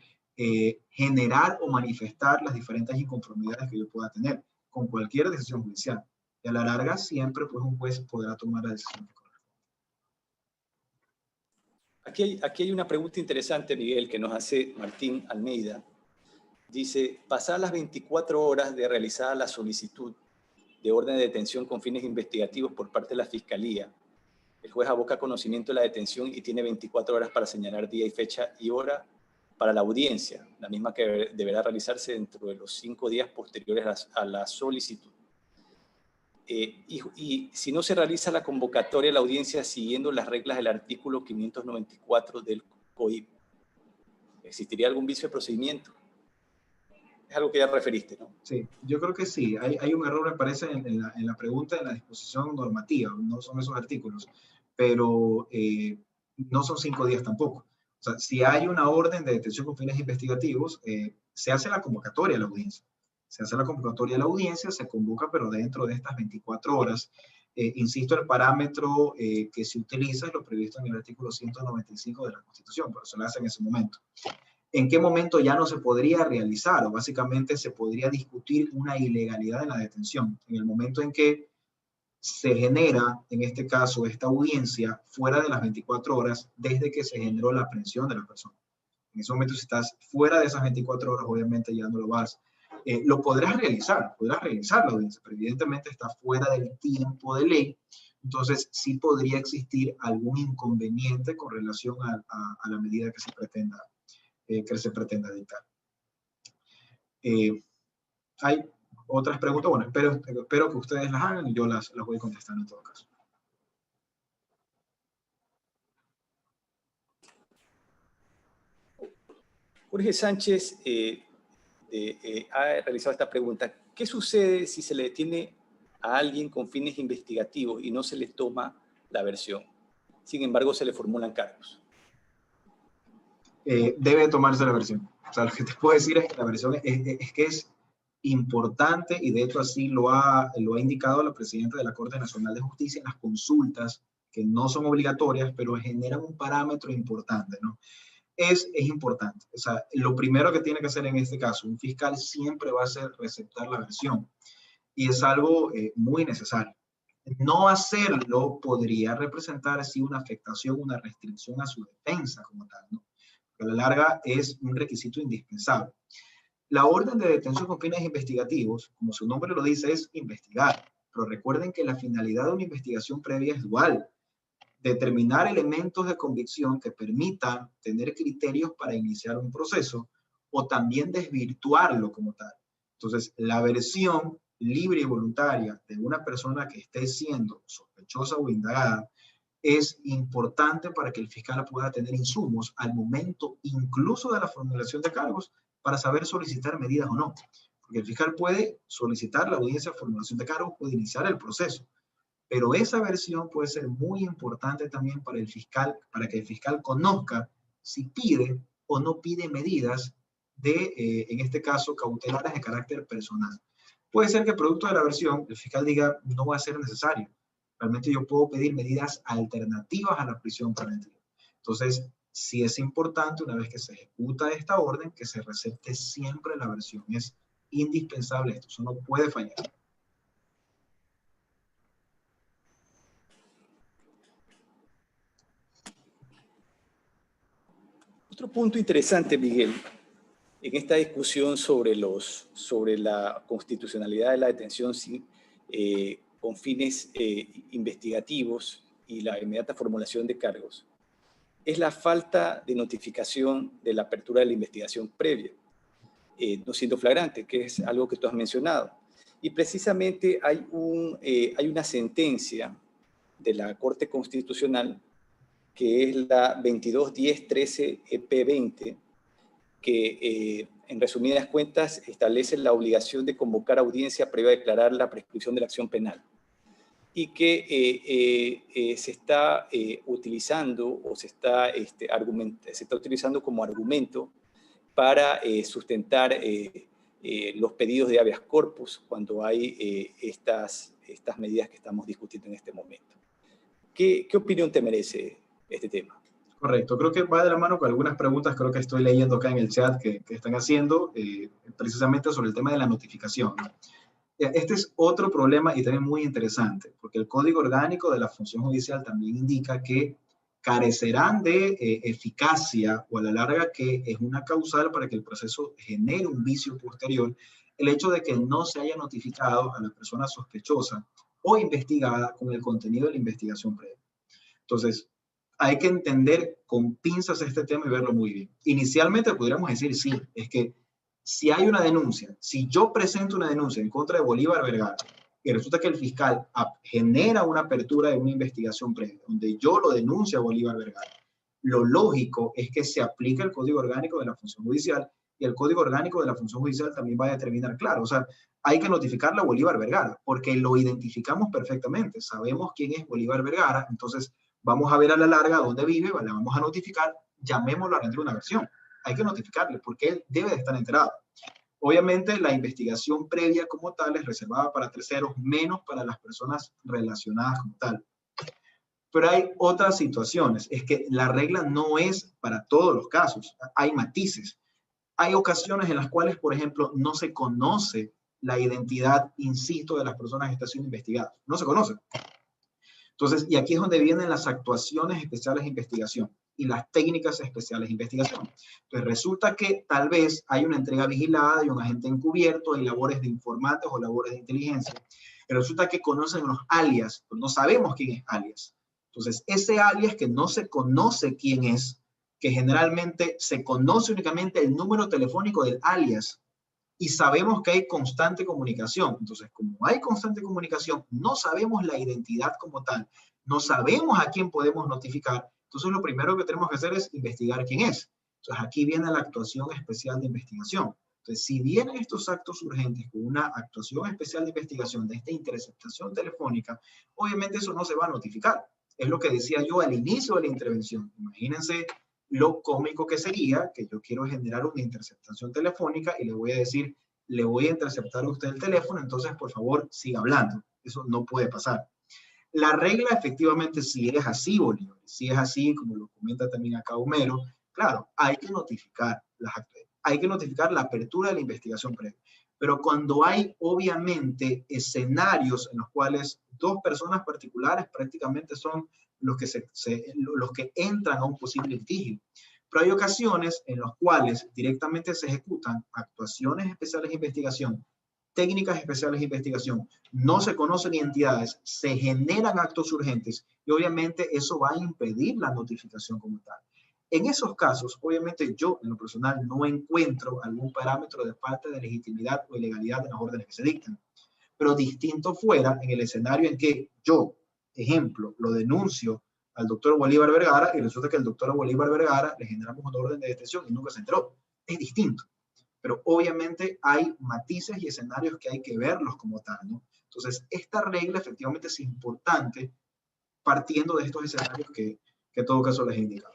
generar o manifestar las diferentes inconformidades que yo pueda tener con cualquier decisión judicial. Y a la larga siempre pues un juez podrá tomar la decisión que corresponde. Aquí hay una pregunta interesante, Miguel, que nos hace Martín Almeida. Dice, pasadas las 24 horas de realizada la solicitud de orden de detención con fines investigativos por parte de la Fiscalía, el juez aboca conocimiento de la detención y tiene 24 horas para señalar día y fecha y hora para la audiencia, la misma que deberá realizarse dentro de los 5 días posteriores a la solicitud. Y si no se realiza la convocatoria de la audiencia siguiendo las reglas del artículo 594 del COIP, ¿existiría algún vicio de procedimiento? Es algo que ya referiste, ¿no? Sí, yo creo que sí. Hay un error, me parece, en la pregunta de la disposición normativa. No son esos artículos, pero no son 5 días tampoco. O sea, si hay una orden de detención con fines investigativos, se hace la convocatoria a la audiencia. Se hace la convocatoria a la audiencia, se convoca, pero dentro de estas 24 horas. Insisto, el parámetro que se utiliza es lo previsto en el artículo 195 de la Constitución, pero se lo hace en ese momento. ¿En qué momento ya no se podría realizar o básicamente se podría discutir una ilegalidad en la detención? En el momento en que se genera, en este caso, esta audiencia fuera de las 24 horas desde que se generó la aprehensión de la persona. En ese momento, si estás fuera de esas 24 horas, obviamente ya no lo vas. Lo podrás realizar la audiencia, pero evidentemente está fuera del tiempo de ley. Entonces, sí podría existir algún inconveniente con relación a la medida que se pretenda dictar. Hay otras preguntas, bueno, espero que ustedes las hagan y yo las voy contestando en todo caso. Jorge Sánchez ha realizado esta pregunta. ¿Qué sucede si se le detiene a alguien con fines investigativos y no se le toma la versión? sin embargo se le formulan cargos. Debe tomarse la versión. O sea, lo que te puedo decir es que la versión es que es importante, y de hecho así lo ha indicado la presidenta de la Corte Nacional de Justicia en las consultas, que no son obligatorias, pero generan un parámetro importante, ¿no? Es importante. O sea, lo primero que tiene que hacer en este caso un fiscal siempre va a ser receptar la versión, y es algo muy necesario. No hacerlo podría representar así una afectación, una restricción a su defensa como tal, ¿no? A la larga es un requisito indispensable. La orden de detención con fines investigativos, como su nombre lo dice, es investigar. Pero recuerden que la finalidad de una investigación previa es dual: determinar elementos de convicción que permitan tener criterios para iniciar un proceso, o también desvirtuarlo como tal. Entonces, la versión libre y voluntaria de una persona que esté siendo sospechosa o indagada es importante para que el fiscal pueda tener insumos al momento incluso de la formulación de cargos para saber solicitar medidas o no. Porque el fiscal puede solicitar la audiencia de formulación de cargos, puede iniciar el proceso, pero esa versión puede ser muy importante también para el fiscal, para que el fiscal conozca si pide o no pide medidas de, en este caso, cautelares de carácter personal. Puede ser que producto de la versión el fiscal diga no va a ser necesario. Realmente yo puedo pedir medidas alternativas a la prisión preventiva. Entonces, sí es importante, una vez que se ejecuta esta orden, que se recepte siempre la versión. Es indispensable esto, eso no puede fallar. Otro punto interesante, Miguel, en esta discusión sobre la constitucionalidad de la detención con fines investigativos y la inmediata formulación de cargos, es la falta de notificación de la apertura de la investigación previa, no siendo flagrante, que es algo que tú has mencionado. Y precisamente hay una sentencia de la Corte Constitucional, que es la 2210-13-EP20, que en resumidas cuentas establece la obligación de convocar audiencia previa a declarar la prescripción de la acción penal, y que se está utilizando o se está utilizando como argumento para sustentar los pedidos de habeas corpus cuando hay estas medidas que estamos discutiendo en este momento. ¿Qué opinión te merece este tema? Correcto, creo que va de la mano con algunas preguntas, creo que estoy leyendo acá en el chat que están haciendo, precisamente sobre el tema de la notificación, ¿no? Este es otro problema y también muy interesante, porque el Código Orgánico de la Función Judicial también indica que carecerán de eficacia, o a la larga que es una causal para que el proceso genere un vicio posterior, el hecho de que no se haya notificado a la persona sospechosa o investigada con el contenido de la investigación previa. Entonces, hay que entender con pinzas este tema y verlo muy bien. Inicialmente podríamos decir, sí, es que si hay una denuncia, si yo presento una denuncia en contra de Bolívar Vergara y resulta que el fiscal genera una apertura de una investigación previa donde yo lo denuncio a Bolívar Vergara, lo lógico es que se aplique el Código Orgánico de la Función Judicial, y el Código Orgánico de la Función Judicial también va a determinar, claro, o sea, hay que notificarle a Bolívar Vergara porque lo identificamos perfectamente, sabemos quién es Bolívar Vergara, entonces vamos a ver a la larga dónde vive, le vamos a notificar, llamémoslo a rendir una versión. Hay que notificarle porque él debe de estar enterado. Obviamente la investigación previa como tal es reservada para terceros, menos para las personas relacionadas como tal. Pero hay otras situaciones, es que la regla no es para todos los casos, hay matices. Hay ocasiones en las cuales, por ejemplo, no se conoce la identidad, insisto, de las personas que están siendo investigadas. No se conoce. Entonces, y aquí es donde vienen las actuaciones especiales de investigación y las técnicas especiales de investigación. Entonces, resulta que tal vez hay una entrega vigilada y un agente encubierto, hay labores de informantes o labores de inteligencia, pero resulta que conocen los alias, pero no sabemos quién es alias. Entonces, ese alias que no se conoce quién es, que generalmente se conoce únicamente el número telefónico del alias, y sabemos que hay constante comunicación. Entonces, como hay constante comunicación, no sabemos la identidad como tal, no sabemos a quién podemos notificar. Entonces, lo primero que tenemos que hacer es investigar quién es. Entonces, aquí viene la actuación especial de investigación. Entonces, si vienen estos actos urgentes con una actuación especial de investigación de esta interceptación telefónica, obviamente eso no se va a notificar. Es lo que decía yo al inicio de la intervención. Imagínense lo cómico que sería que yo quiero generar una interceptación telefónica y le voy a decir, le voy a interceptar a usted el teléfono, entonces por favor siga hablando. Eso no puede pasar. La regla efectivamente sí es así, Bolívar. Si es así, como lo comenta también acá Homero, claro, hay que notificar la apertura de la investigación previa. Pero cuando hay obviamente escenarios en los cuales dos personas particulares prácticamente son los que entran a un posible litigio. Pero hay ocasiones en las cuales directamente se ejecutan actuaciones especiales de investigación, técnicas especiales de investigación, no se conocen identidades, se generan actos urgentes y obviamente eso va a impedir la notificación como tal. En esos casos, obviamente yo en lo personal no encuentro algún parámetro de falta de legitimidad o ilegalidad de las órdenes que se dictan. Pero distinto fuera en el escenario en que yo, ejemplo, lo denuncio al doctor Bolívar Vergara y resulta que el doctor Bolívar Vergara le generamos una orden de detención y nunca se enteró. Es distinto. Pero obviamente hay matices y escenarios que hay que verlos como tal, ¿no? Entonces, esta regla efectivamente es importante partiendo de estos escenarios que en todo caso les he indicado.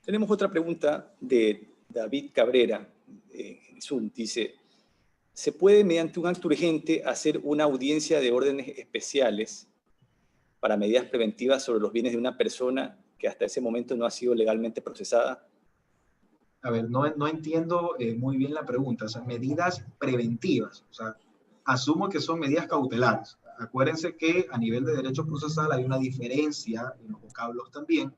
Tenemos otra pregunta de David Cabrera. Dice, ¿se puede mediante un acto urgente hacer una audiencia de órdenes especiales para medidas preventivas sobre los bienes de una persona que hasta ese momento no ha sido legalmente procesada? A ver, no entiendo muy bien la pregunta. O sea, medidas preventivas. O sea, asumo que son medidas cautelares. Acuérdense que a nivel de derecho procesal hay una diferencia en los vocablos también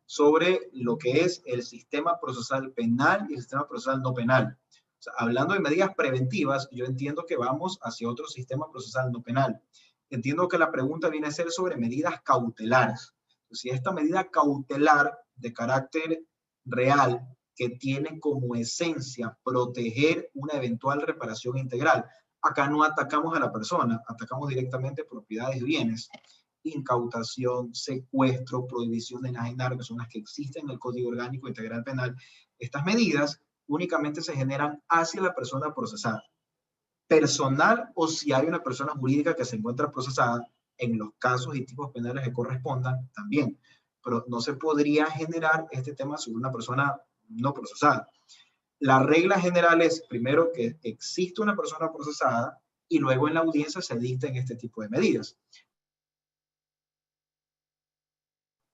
sobre lo que es el sistema procesal penal y el sistema procesal no penal. O sea, hablando de medidas preventivas, yo entiendo que vamos hacia otro sistema procesal no penal. Entiendo que la pregunta viene a ser sobre medidas cautelares. Si esta medida cautelar de carácter real que tiene como esencia proteger una eventual reparación integral. Acá no atacamos a la persona, atacamos directamente propiedades y bienes. Incautación, secuestro, prohibición de enajenar, que son las que existen en el Código Orgánico Integral Penal. Estas medidas únicamente se generan hacia la persona procesada. Personal o si hay una persona jurídica que se encuentra procesada, en los casos y tipos penales que correspondan también. Pero no se podría generar este tema sobre una persona no procesada. La regla general es primero que existe una persona procesada y luego en la audiencia se dicten este tipo de medidas.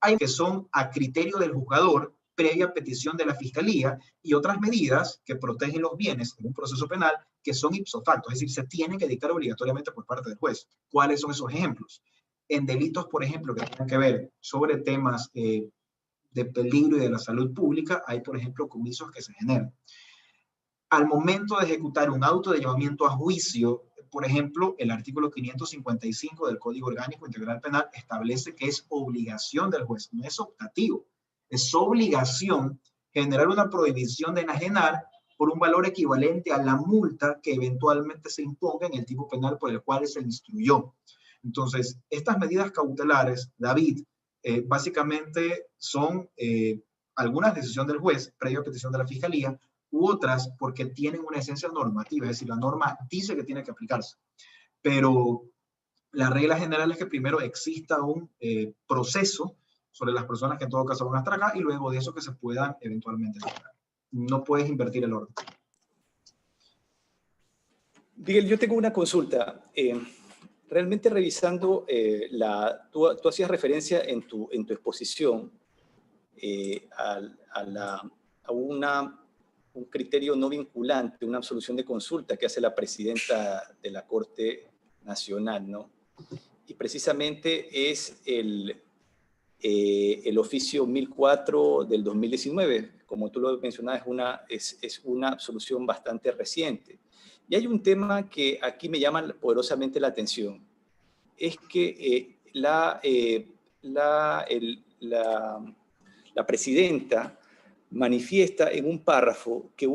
Hay que son a criterio del juzgador previa petición de la fiscalía y otras medidas que protegen los bienes en un proceso penal que son ipso facto, es decir, se tienen que dictar obligatoriamente por parte del juez. ¿Cuáles son esos ejemplos? En delitos, por ejemplo, que tienen que ver sobre temas de peligro y de la salud pública, hay, por ejemplo, comisos que se generan. Al momento de ejecutar un auto de llevamiento a juicio, por ejemplo, el artículo 555 del Código Orgánico Integral Penal establece que es obligación del juez, no es optativo, es obligación generar una prohibición de enajenar por un valor equivalente a la multa que eventualmente se imponga en el tipo penal por el cual se instruyó. Entonces, estas medidas cautelares, David, básicamente son algunas decisiones del juez, previa petición de la fiscalía, u otras porque tienen una esencia normativa, es decir, la norma dice que tiene que aplicarse. Pero la regla general es que primero exista un proceso sobre las personas que en todo caso van a estar acá y luego de eso que se puedan eventualmente liberar. No puedes invertir el orden. Miguel, yo tengo una consulta. Realmente revisando, tú hacías referencia en tu exposición a un criterio no vinculante, una absolución de consulta que hace la presidenta de la Corte Nacional, ¿no? Y precisamente es el oficio 1004 del 2019, como tú lo mencionabas, es una absolución bastante reciente. Y hay un tema que aquí me llama poderosamente la atención, es que la presidenta manifiesta en un párrafo que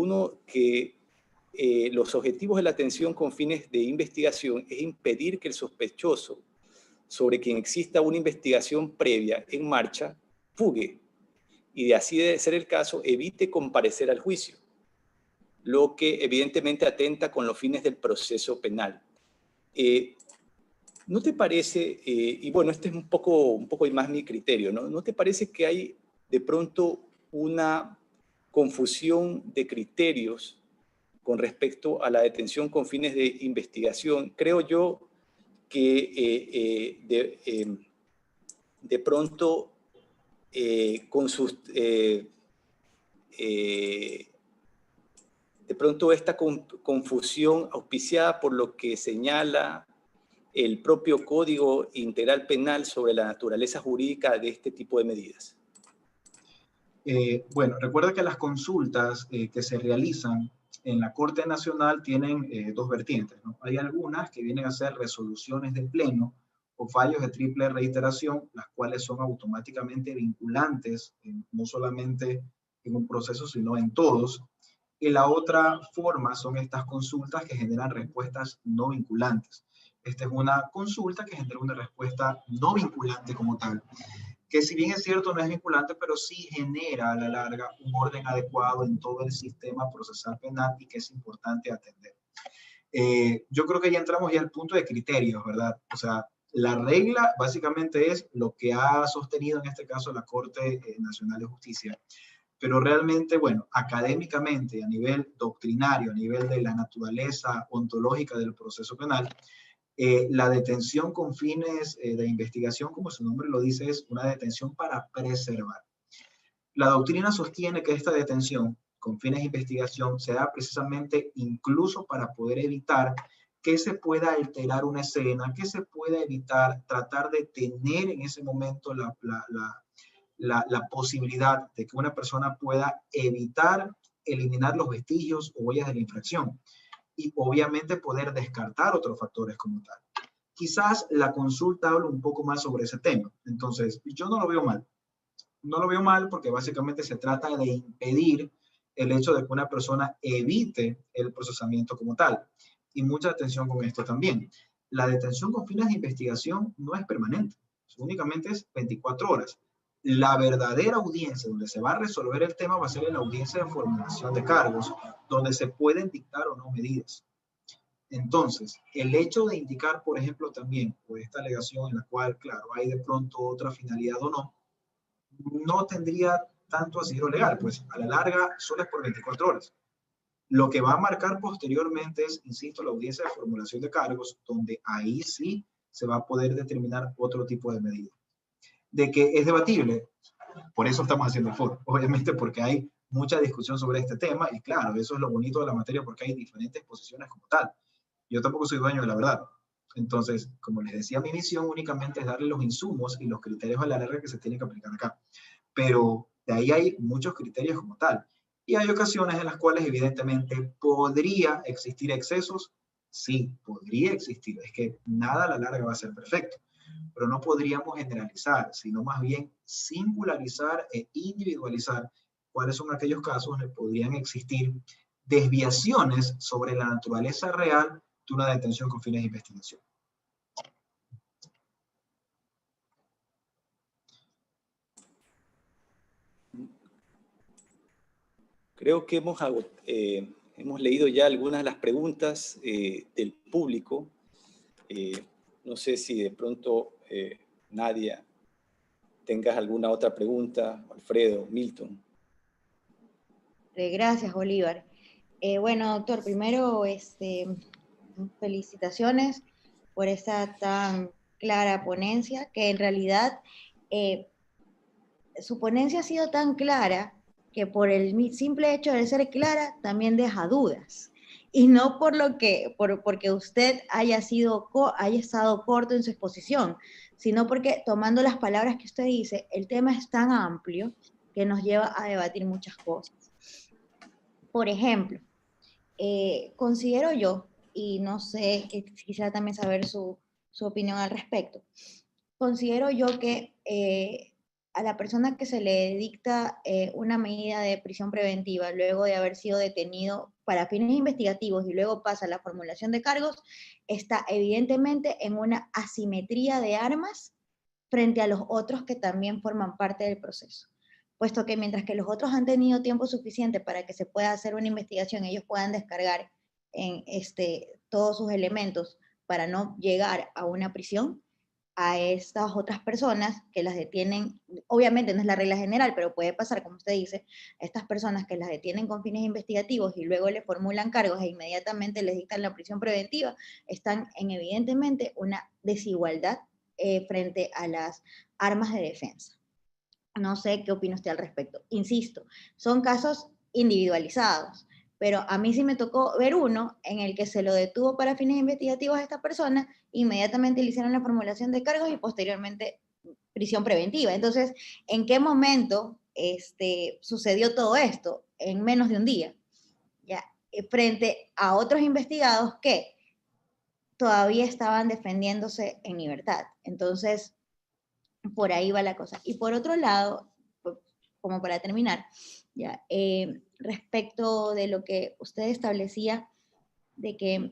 los objetivos de la atención con fines de investigación es impedir que el sospechoso sobre quien exista una investigación previa en marcha fugue y de así de ser el caso evite comparecer al juicio, lo que evidentemente atenta con los fines del proceso penal. ¿no te parece, y bueno, este es un poco más mi criterio, ¿no? ¿No te parece que hay de pronto una confusión de criterios con respecto a la detención con fines de investigación? Creo yo que de pronto con sus... de pronto esta confusión auspiciada por lo que señala el propio Código Integral Penal sobre la naturaleza jurídica de este tipo de medidas. Bueno, recuerda que las consultas que se realizan en la Corte Nacional tienen dos vertientes, ¿no? Hay algunas que vienen a ser resoluciones de pleno o fallos de triple reiteración, las cuales son automáticamente vinculantes, no solamente en un proceso, sino en todos. Y la otra forma son estas consultas que generan respuestas no vinculantes. Esta es una consulta que genera una respuesta no vinculante como tal, que si bien es cierto no es vinculante, pero sí genera a la larga un orden adecuado en todo el sistema procesal penal y que es importante atender. Yo creo que ya entramos ya al punto de criterios, ¿verdad? O sea, la regla básicamente es lo que ha sostenido en este caso la Corte Nacional de Justicia, pero realmente, bueno, académicamente, a nivel doctrinario, a nivel de la naturaleza ontológica del proceso penal, la detención con fines de investigación, como su nombre lo dice, es una detención para preservar. La doctrina sostiene que esta detención con fines de investigación se da precisamente incluso para poder evitar que se pueda alterar una escena, que se pueda evitar tratar de tener en ese momento la posibilidad de que una persona pueda evitar eliminar los vestigios o huellas de la infracción y obviamente poder descartar otros factores como tal. Quizás la consulta habla un poco más sobre ese tema. Entonces, yo no lo veo mal. No lo veo mal porque básicamente se trata de impedir el hecho de que una persona evite el procesamiento como tal. Y mucha atención con esto también. La detención con fines de investigación no es permanente. Únicamente es 24 horas. La verdadera audiencia donde se va a resolver el tema va a ser en la audiencia de formulación de cargos, donde se pueden dictar o no medidas. Entonces, el hecho de indicar, por ejemplo, también por esta alegación en la cual, claro, hay de pronto otra finalidad o no, no tendría tanto asidero legal, pues a la larga solo es por 24 horas. Lo que va a marcar posteriormente es, insisto, la audiencia de formulación de cargos, donde ahí sí se va a poder determinar otro tipo de medida. De que es debatible, por eso estamos haciendo el foro, obviamente porque hay mucha discusión sobre este tema y claro, eso es lo bonito de la materia porque hay diferentes posiciones como tal. Yo tampoco soy dueño de la verdad. Entonces, como les decía, mi misión únicamente es darle los insumos y los criterios a la larga que se tienen que aplicar acá. Pero de ahí hay muchos criterios como tal. Y hay ocasiones en las cuales evidentemente podría existir excesos. Sí, podría existir. Es que nada a la larga va a ser perfecto. Pero no podríamos generalizar, sino más bien singularizar e individualizar cuáles son aquellos casos donde podrían existir desviaciones sobre la naturaleza real de una detención con fines de investigación. Creo que hemos leído ya algunas de las preguntas del público. No sé si de pronto, Nadia, tengas alguna otra pregunta, Alfredo, Milton. Gracias, Bolívar. Bueno, doctor, primero, felicitaciones por esta tan clara ponencia, que en realidad su ponencia ha sido tan clara que por el simple hecho de ser clara también deja dudas. Y no porque usted haya estado corto en su exposición, sino porque tomando las palabras que usted dice, el tema es tan amplio que nos lleva a debatir muchas cosas. Por ejemplo, considero yo, y no sé, que quisiera también saber su opinión al respecto, considero yo que a la persona que se le dicta una medida de prisión preventiva luego de haber sido detenido para fines investigativos y luego pasa a la formulación de cargos, está evidentemente en una asimetría de armas frente a los otros que también forman parte del proceso. Puesto que mientras que los otros han tenido tiempo suficiente para que se pueda hacer una investigación, ellos puedan descargar en todos sus elementos para no llegar a una prisión a estas otras personas que las detienen, obviamente no es la regla general, pero puede pasar, como usted dice, estas personas que las detienen con fines investigativos y luego le formulan cargos e inmediatamente les dictan la prisión preventiva, están en evidentemente una desigualdad frente a las armas de defensa. No sé qué opina usted al respecto. Insisto, son casos individualizados, pero a mí sí me tocó ver uno en el que se lo detuvo para fines investigativos a esta persona, inmediatamente le hicieron la formulación de cargos y posteriormente prisión preventiva. Entonces, ¿en qué momento sucedió todo esto? En menos de un día, ¿ya? Frente a otros investigados que todavía estaban defendiéndose en libertad. Entonces, por ahí va la cosa. Y por otro lado, como para terminar, ya, respecto de lo que usted establecía, de que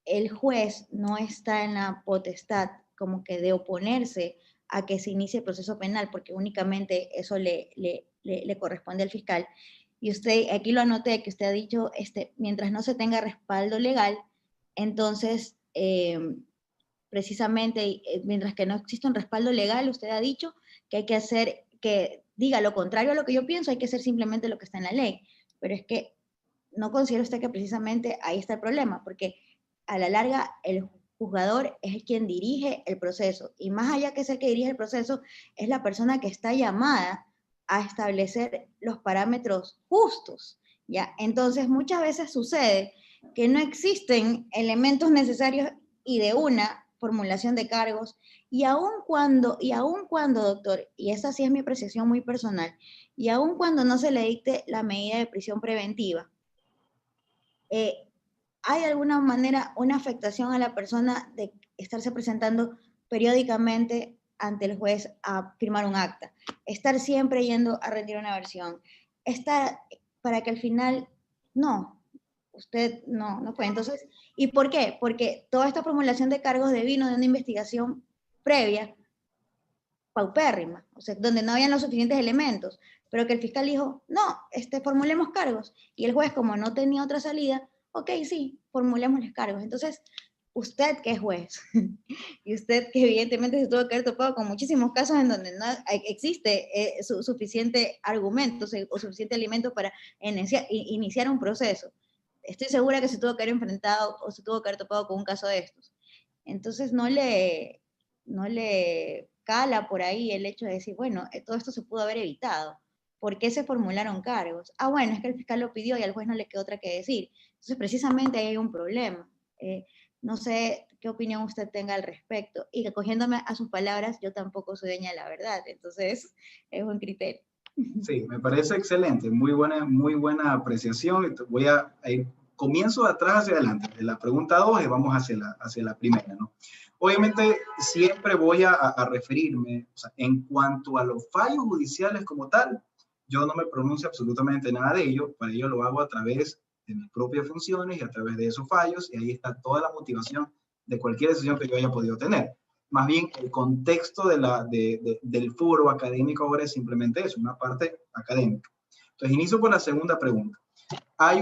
el juez no está en la potestad como que de oponerse a que se inicie el proceso penal, porque únicamente eso le corresponde al fiscal. Y usted, aquí lo anoté, que usted ha dicho, mientras no se tenga respaldo legal, entonces precisamente, mientras que no existe un respaldo legal, usted ha dicho que hay que hacer, que diga lo contrario a lo que yo pienso, hay que hacer simplemente lo que está en la ley. Pero es que no considera usted que precisamente ahí está el problema, porque a la larga el juzgador es quien dirige el proceso, y más allá que es el que dirige el proceso, es la persona que está llamada a establecer los parámetros justos, ¿ya? Entonces muchas veces sucede que no existen elementos necesarios y de una formulación de cargos, y aun cuando, doctor, y esa sí es mi apreciación muy personal, y aun cuando no se le dicte la medida de prisión preventiva, hay de alguna manera una afectación a la persona de estarse presentando periódicamente ante el juez a firmar un acta, estar siempre yendo a rendir una versión, para que al final, no, usted no fue. Entonces, ¿y por qué? Porque toda esta formulación de cargos devino de una investigación previa, paupérrima, o sea, donde no habían los suficientes elementos, pero que el fiscal dijo, no, formulemos cargos, y el juez, como no tenía otra salida, ok, sí, formulemos los cargos. Entonces, usted que es juez, y usted que evidentemente se tuvo que haber topado con muchísimos casos en donde no existe suficiente argumento o suficiente alimento para iniciar un proceso. Estoy segura que se tuvo que haber enfrentado o se tuvo que haber topado con un caso de estos. Entonces no le cala por ahí el hecho de decir, bueno, todo esto se pudo haber evitado. ¿Por qué se formularon cargos? Ah, bueno, es que el fiscal lo pidió y al juez no le quedó otra que decir. Entonces precisamente ahí hay un problema. No sé qué opinión usted tenga al respecto. Y acogiéndome a sus palabras, yo tampoco soy dueña de la verdad. Entonces es un criterio. Sí, me parece excelente, muy buena apreciación. Voy a ir, comienzo de atrás hacia adelante, de la pregunta 2 y vamos hacia la primera, ¿no? Obviamente siempre voy a referirme, o sea, en cuanto a los fallos judiciales como tal, yo no me pronuncio absolutamente nada de ello, para ello lo hago a través de mis propias funciones y a través de esos fallos, y ahí está toda la motivación de cualquier decisión que yo haya podido tener. Más bien, el contexto del foro académico ahora es simplemente eso, una parte académica. Entonces, inicio con la segunda pregunta. Hay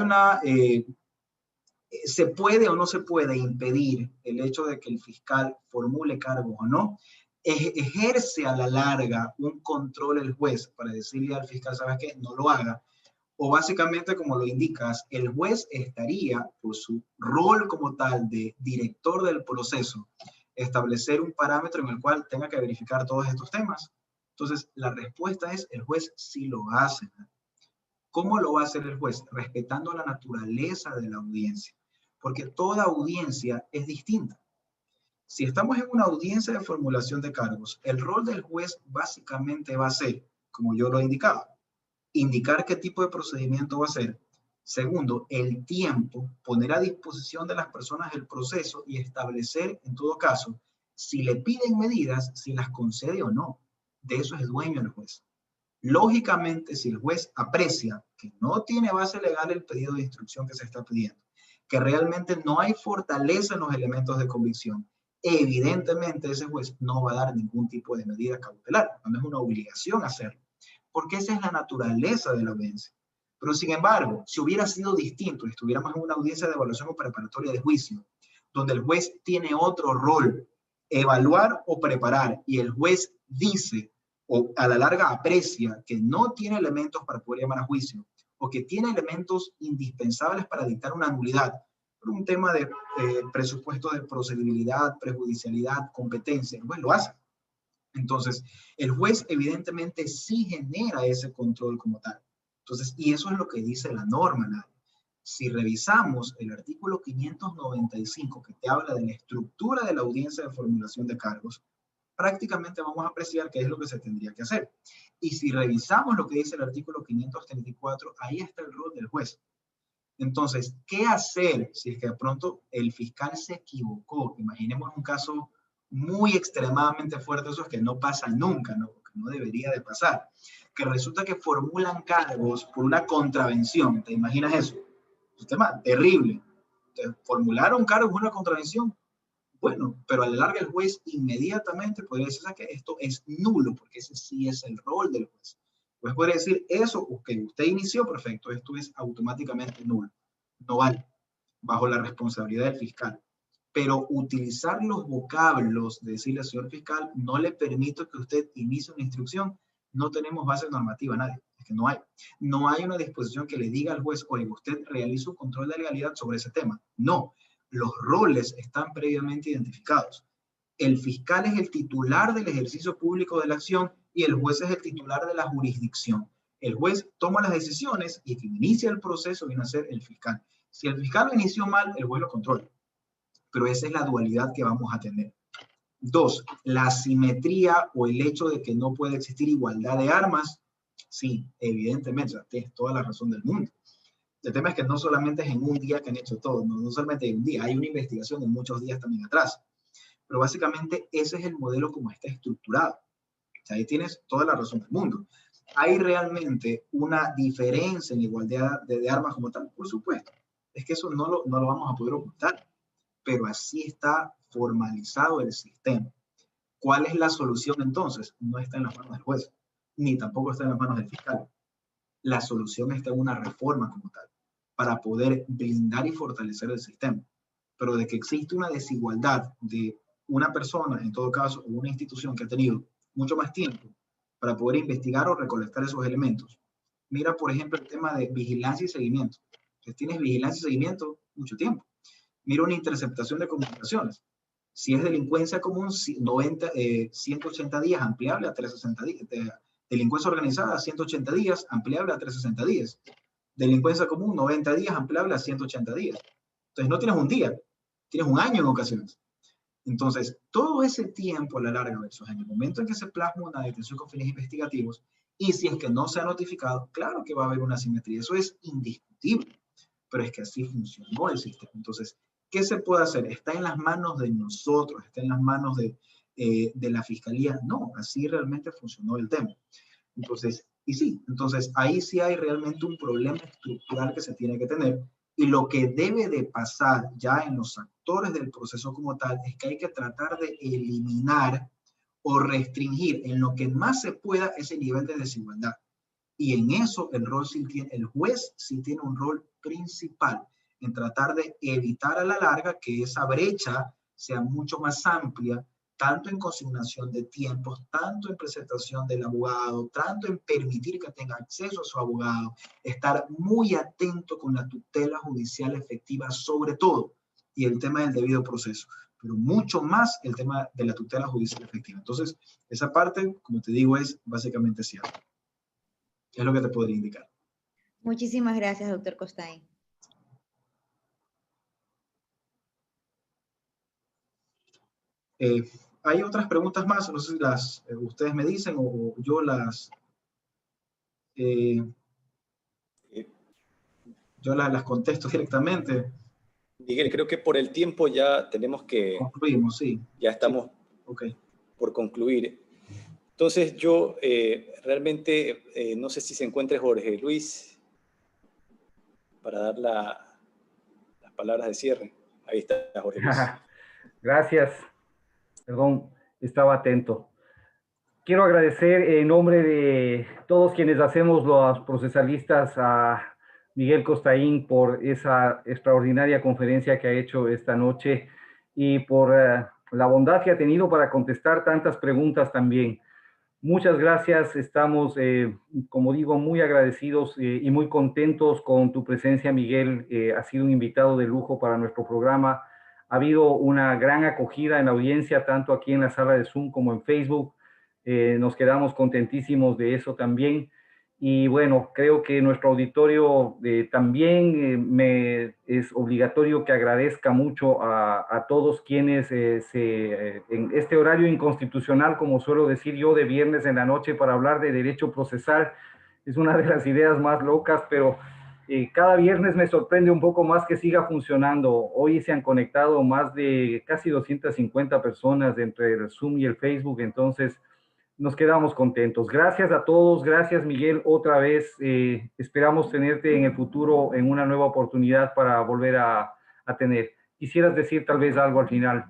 ¿se puede o no se puede impedir el hecho de que el fiscal formule cargos o no? ¿Ejerce a la larga un control el juez para decirle al fiscal, ¿sabes qué? No lo haga. O básicamente, como lo indicas, el juez estaría, por su rol como tal de director del proceso, establecer un parámetro en el cual tenga que verificar todos estos temas. Entonces, la respuesta es, el juez sí lo hace. ¿Cómo lo va a hacer el juez? Respetando la naturaleza de la audiencia, porque toda audiencia es distinta. Si estamos en una audiencia de formulación de cargos, el rol del juez básicamente va a ser, como yo lo he indicado, indicar qué tipo de procedimiento va a ser. Segundo, el tiempo, poner a disposición de las personas el proceso y establecer, en todo caso, si le piden medidas, si las concede o no. De eso es dueño el juez. Lógicamente, si el juez aprecia que no tiene base legal el pedido de instrucción que se está pidiendo, que realmente no hay fortaleza en los elementos de convicción, evidentemente ese juez no va a dar ningún tipo de medida cautelar. No es una obligación hacerlo, porque esa es la naturaleza de la audiencia. Pero sin embargo, si hubiera sido distinto, estuviéramos en una audiencia de evaluación o preparatoria de juicio, donde el juez tiene otro rol, evaluar o preparar, y el juez dice o a la larga aprecia que no tiene elementos para poder llamar a juicio o que tiene elementos indispensables para dictar una nulidad por un tema de presupuesto de procedibilidad, prejudicialidad, competencia, el juez lo hace. Entonces, el juez evidentemente sí genera ese control como tal. Entonces, y eso es lo que dice la norma, ¿no? Si revisamos el artículo 595 que te habla de la estructura de la audiencia de formulación de cargos, prácticamente vamos a apreciar qué es lo que se tendría que hacer. Y si revisamos lo que dice el artículo 534, ahí está el rol del juez. Entonces, ¿qué hacer si es que de pronto el fiscal se equivocó? Imaginemos un caso muy extremadamente fuerte, eso es que no pasa nunca, ¿no? Que no debería de pasar. Que resulta que formulan cargos por una contravención. ¿Te imaginas eso? Un tema terrible. Formularon cargos por una contravención. Bueno, pero a la larga el juez inmediatamente podría decir que esto es nulo, porque ese sí es el rol del juez. El juez podría decir eso que usted inició, perfecto, esto es automáticamente nulo. No vale, bajo la responsabilidad del fiscal. Pero utilizar los vocablos de decirle al señor fiscal, no le permito que usted inicie una instrucción, no tenemos base normativa, nadie. Es que no hay. No hay una disposición que le diga al juez, oye, usted realiza un control de legalidad sobre ese tema. No. Los roles están previamente identificados. El fiscal es el titular del ejercicio público de la acción y el juez es el titular de la jurisdicción. El juez toma las decisiones y quien inicia el proceso viene a ser el fiscal. Si el fiscal lo inició mal, el juez lo controla. Pero esa es la dualidad que vamos a tener. 2, la asimetría o el hecho de que no puede existir igualdad de armas. Sí, evidentemente, o sea, tienes toda la razón del mundo. El tema es que no solamente es en un día que han hecho todo, no solamente en un día, hay una investigación de muchos días también atrás. Pero básicamente ese es el modelo como está estructurado. O sea, ahí tienes toda la razón del mundo. ¿Hay realmente una diferencia en igualdad de armas como tal? Por supuesto. Es que eso no lo vamos a poder ocultar. Pero así está formalizado el sistema. ¿Cuál es la solución entonces? No está en las manos del juez, ni tampoco está en las manos del fiscal. La solución está en una reforma como tal, para poder blindar y fortalecer el sistema. Pero de que existe una desigualdad de una persona, en todo caso, o una institución que ha tenido mucho más tiempo para poder investigar o recolectar esos elementos. Mira, por ejemplo, el tema de vigilancia y seguimiento. Entonces, tienes vigilancia y seguimiento mucho tiempo. Mira una interceptación de comunicaciones. Si es delincuencia común, 180 días, ampliable a 360 días. Delincuencia organizada, 180 días, ampliable a 360 días. Delincuencia común, 90 días, ampliable a 180 días. Entonces, no tienes un día, tienes un año en ocasiones. Entonces, todo ese tiempo a la larga, versus en el momento en que se plasma una detención con fines investigativos, y si es que no se ha notificado, claro que va a haber una asimetría. Eso es indiscutible. Pero es que así funcionó el sistema. Entonces, ¿qué se puede hacer? ¿Está en las manos de nosotros? ¿Está en las manos de la fiscalía? No, así realmente funcionó el tema. Entonces, y sí, entonces ahí sí hay realmente un problema estructural que se tiene que tener. Y lo que debe de pasar ya en los actores del proceso como tal es que hay que tratar de eliminar o restringir en lo que más se pueda ese nivel de desigualdad. Y en eso el juez sí tiene un rol principal en tratar de evitar a la larga que esa brecha sea mucho más amplia, tanto en consignación de tiempos, tanto en presentación del abogado, tanto en permitir que tenga acceso a su abogado, estar muy atento con la tutela judicial efectiva sobre todo, y el tema del debido proceso, pero mucho más el tema de la tutela judicial efectiva. Entonces, esa parte, como te digo, es básicamente cierta. Es lo que te podría indicar. Muchísimas gracias, doctor Costain. Hay otras preguntas más, no sé si las ustedes me dicen o yo las contesto directamente. Miguel, creo que por el tiempo ya tenemos que... Concluimos, sí. Ya estamos sí. Okay. Por concluir. Entonces yo realmente no sé si se encuentra Jorge Luis para dar las palabras de cierre. Ahí está Jorge Luis. Gracias. Perdón, estaba atento. Quiero agradecer en nombre de todos quienes hacemos los procesalistas a Miguel Costain por esa extraordinaria conferencia que ha hecho esta noche y por la bondad que ha tenido para contestar tantas preguntas también. Muchas gracias, estamos, como digo, muy agradecidos y muy contentos con tu presencia, Miguel. Has sido un invitado de lujo para nuestro programa. Ha habido una gran acogida en la audiencia, tanto aquí en la sala de Zoom como en Facebook. Nos quedamos contentísimos de eso también. Y bueno, creo que nuestro auditorio también es obligatorio que agradezca mucho a todos quienes en este horario inconstitucional, como suelo decir yo, de viernes en la noche para hablar de derecho procesal, es una de las ideas más locas, pero cada viernes me sorprende un poco más que siga funcionando. Hoy se han conectado más de casi 250 personas entre el Zoom y el Facebook, entonces nos quedamos contentos. Gracias a todos, gracias Miguel otra vez. Esperamos tenerte en el futuro en una nueva oportunidad para volver a tener. ¿Quisieras decir tal vez algo al final?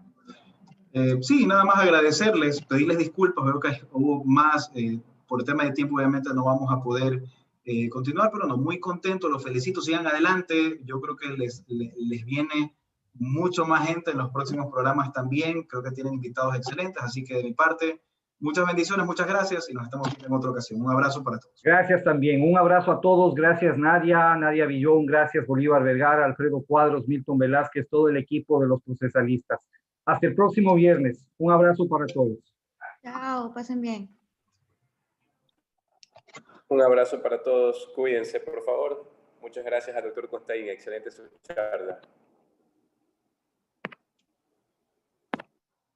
Sí, nada más agradecerles, pedirles disculpas, veo que hubo más, por el tema de tiempo obviamente no vamos a poder continuar, pero no, muy contento, los felicito, sigan adelante, yo creo que les viene mucho más gente en los próximos programas también, creo que tienen invitados excelentes, así que de mi parte, muchas bendiciones, muchas gracias y nos estamos viendo en otra ocasión. Un abrazo para todos. Gracias también. Un abrazo a todos. Gracias Nadia Villón, gracias Bolívar Vergara, Alfredo Cuadros, Milton Velázquez, todo el equipo de los procesalistas. Hasta el próximo viernes. Un abrazo para todos. Chao, pasen bien. Un abrazo para todos. Cuídense, por favor. Muchas gracias al doctor Costaín. Excelente su charla.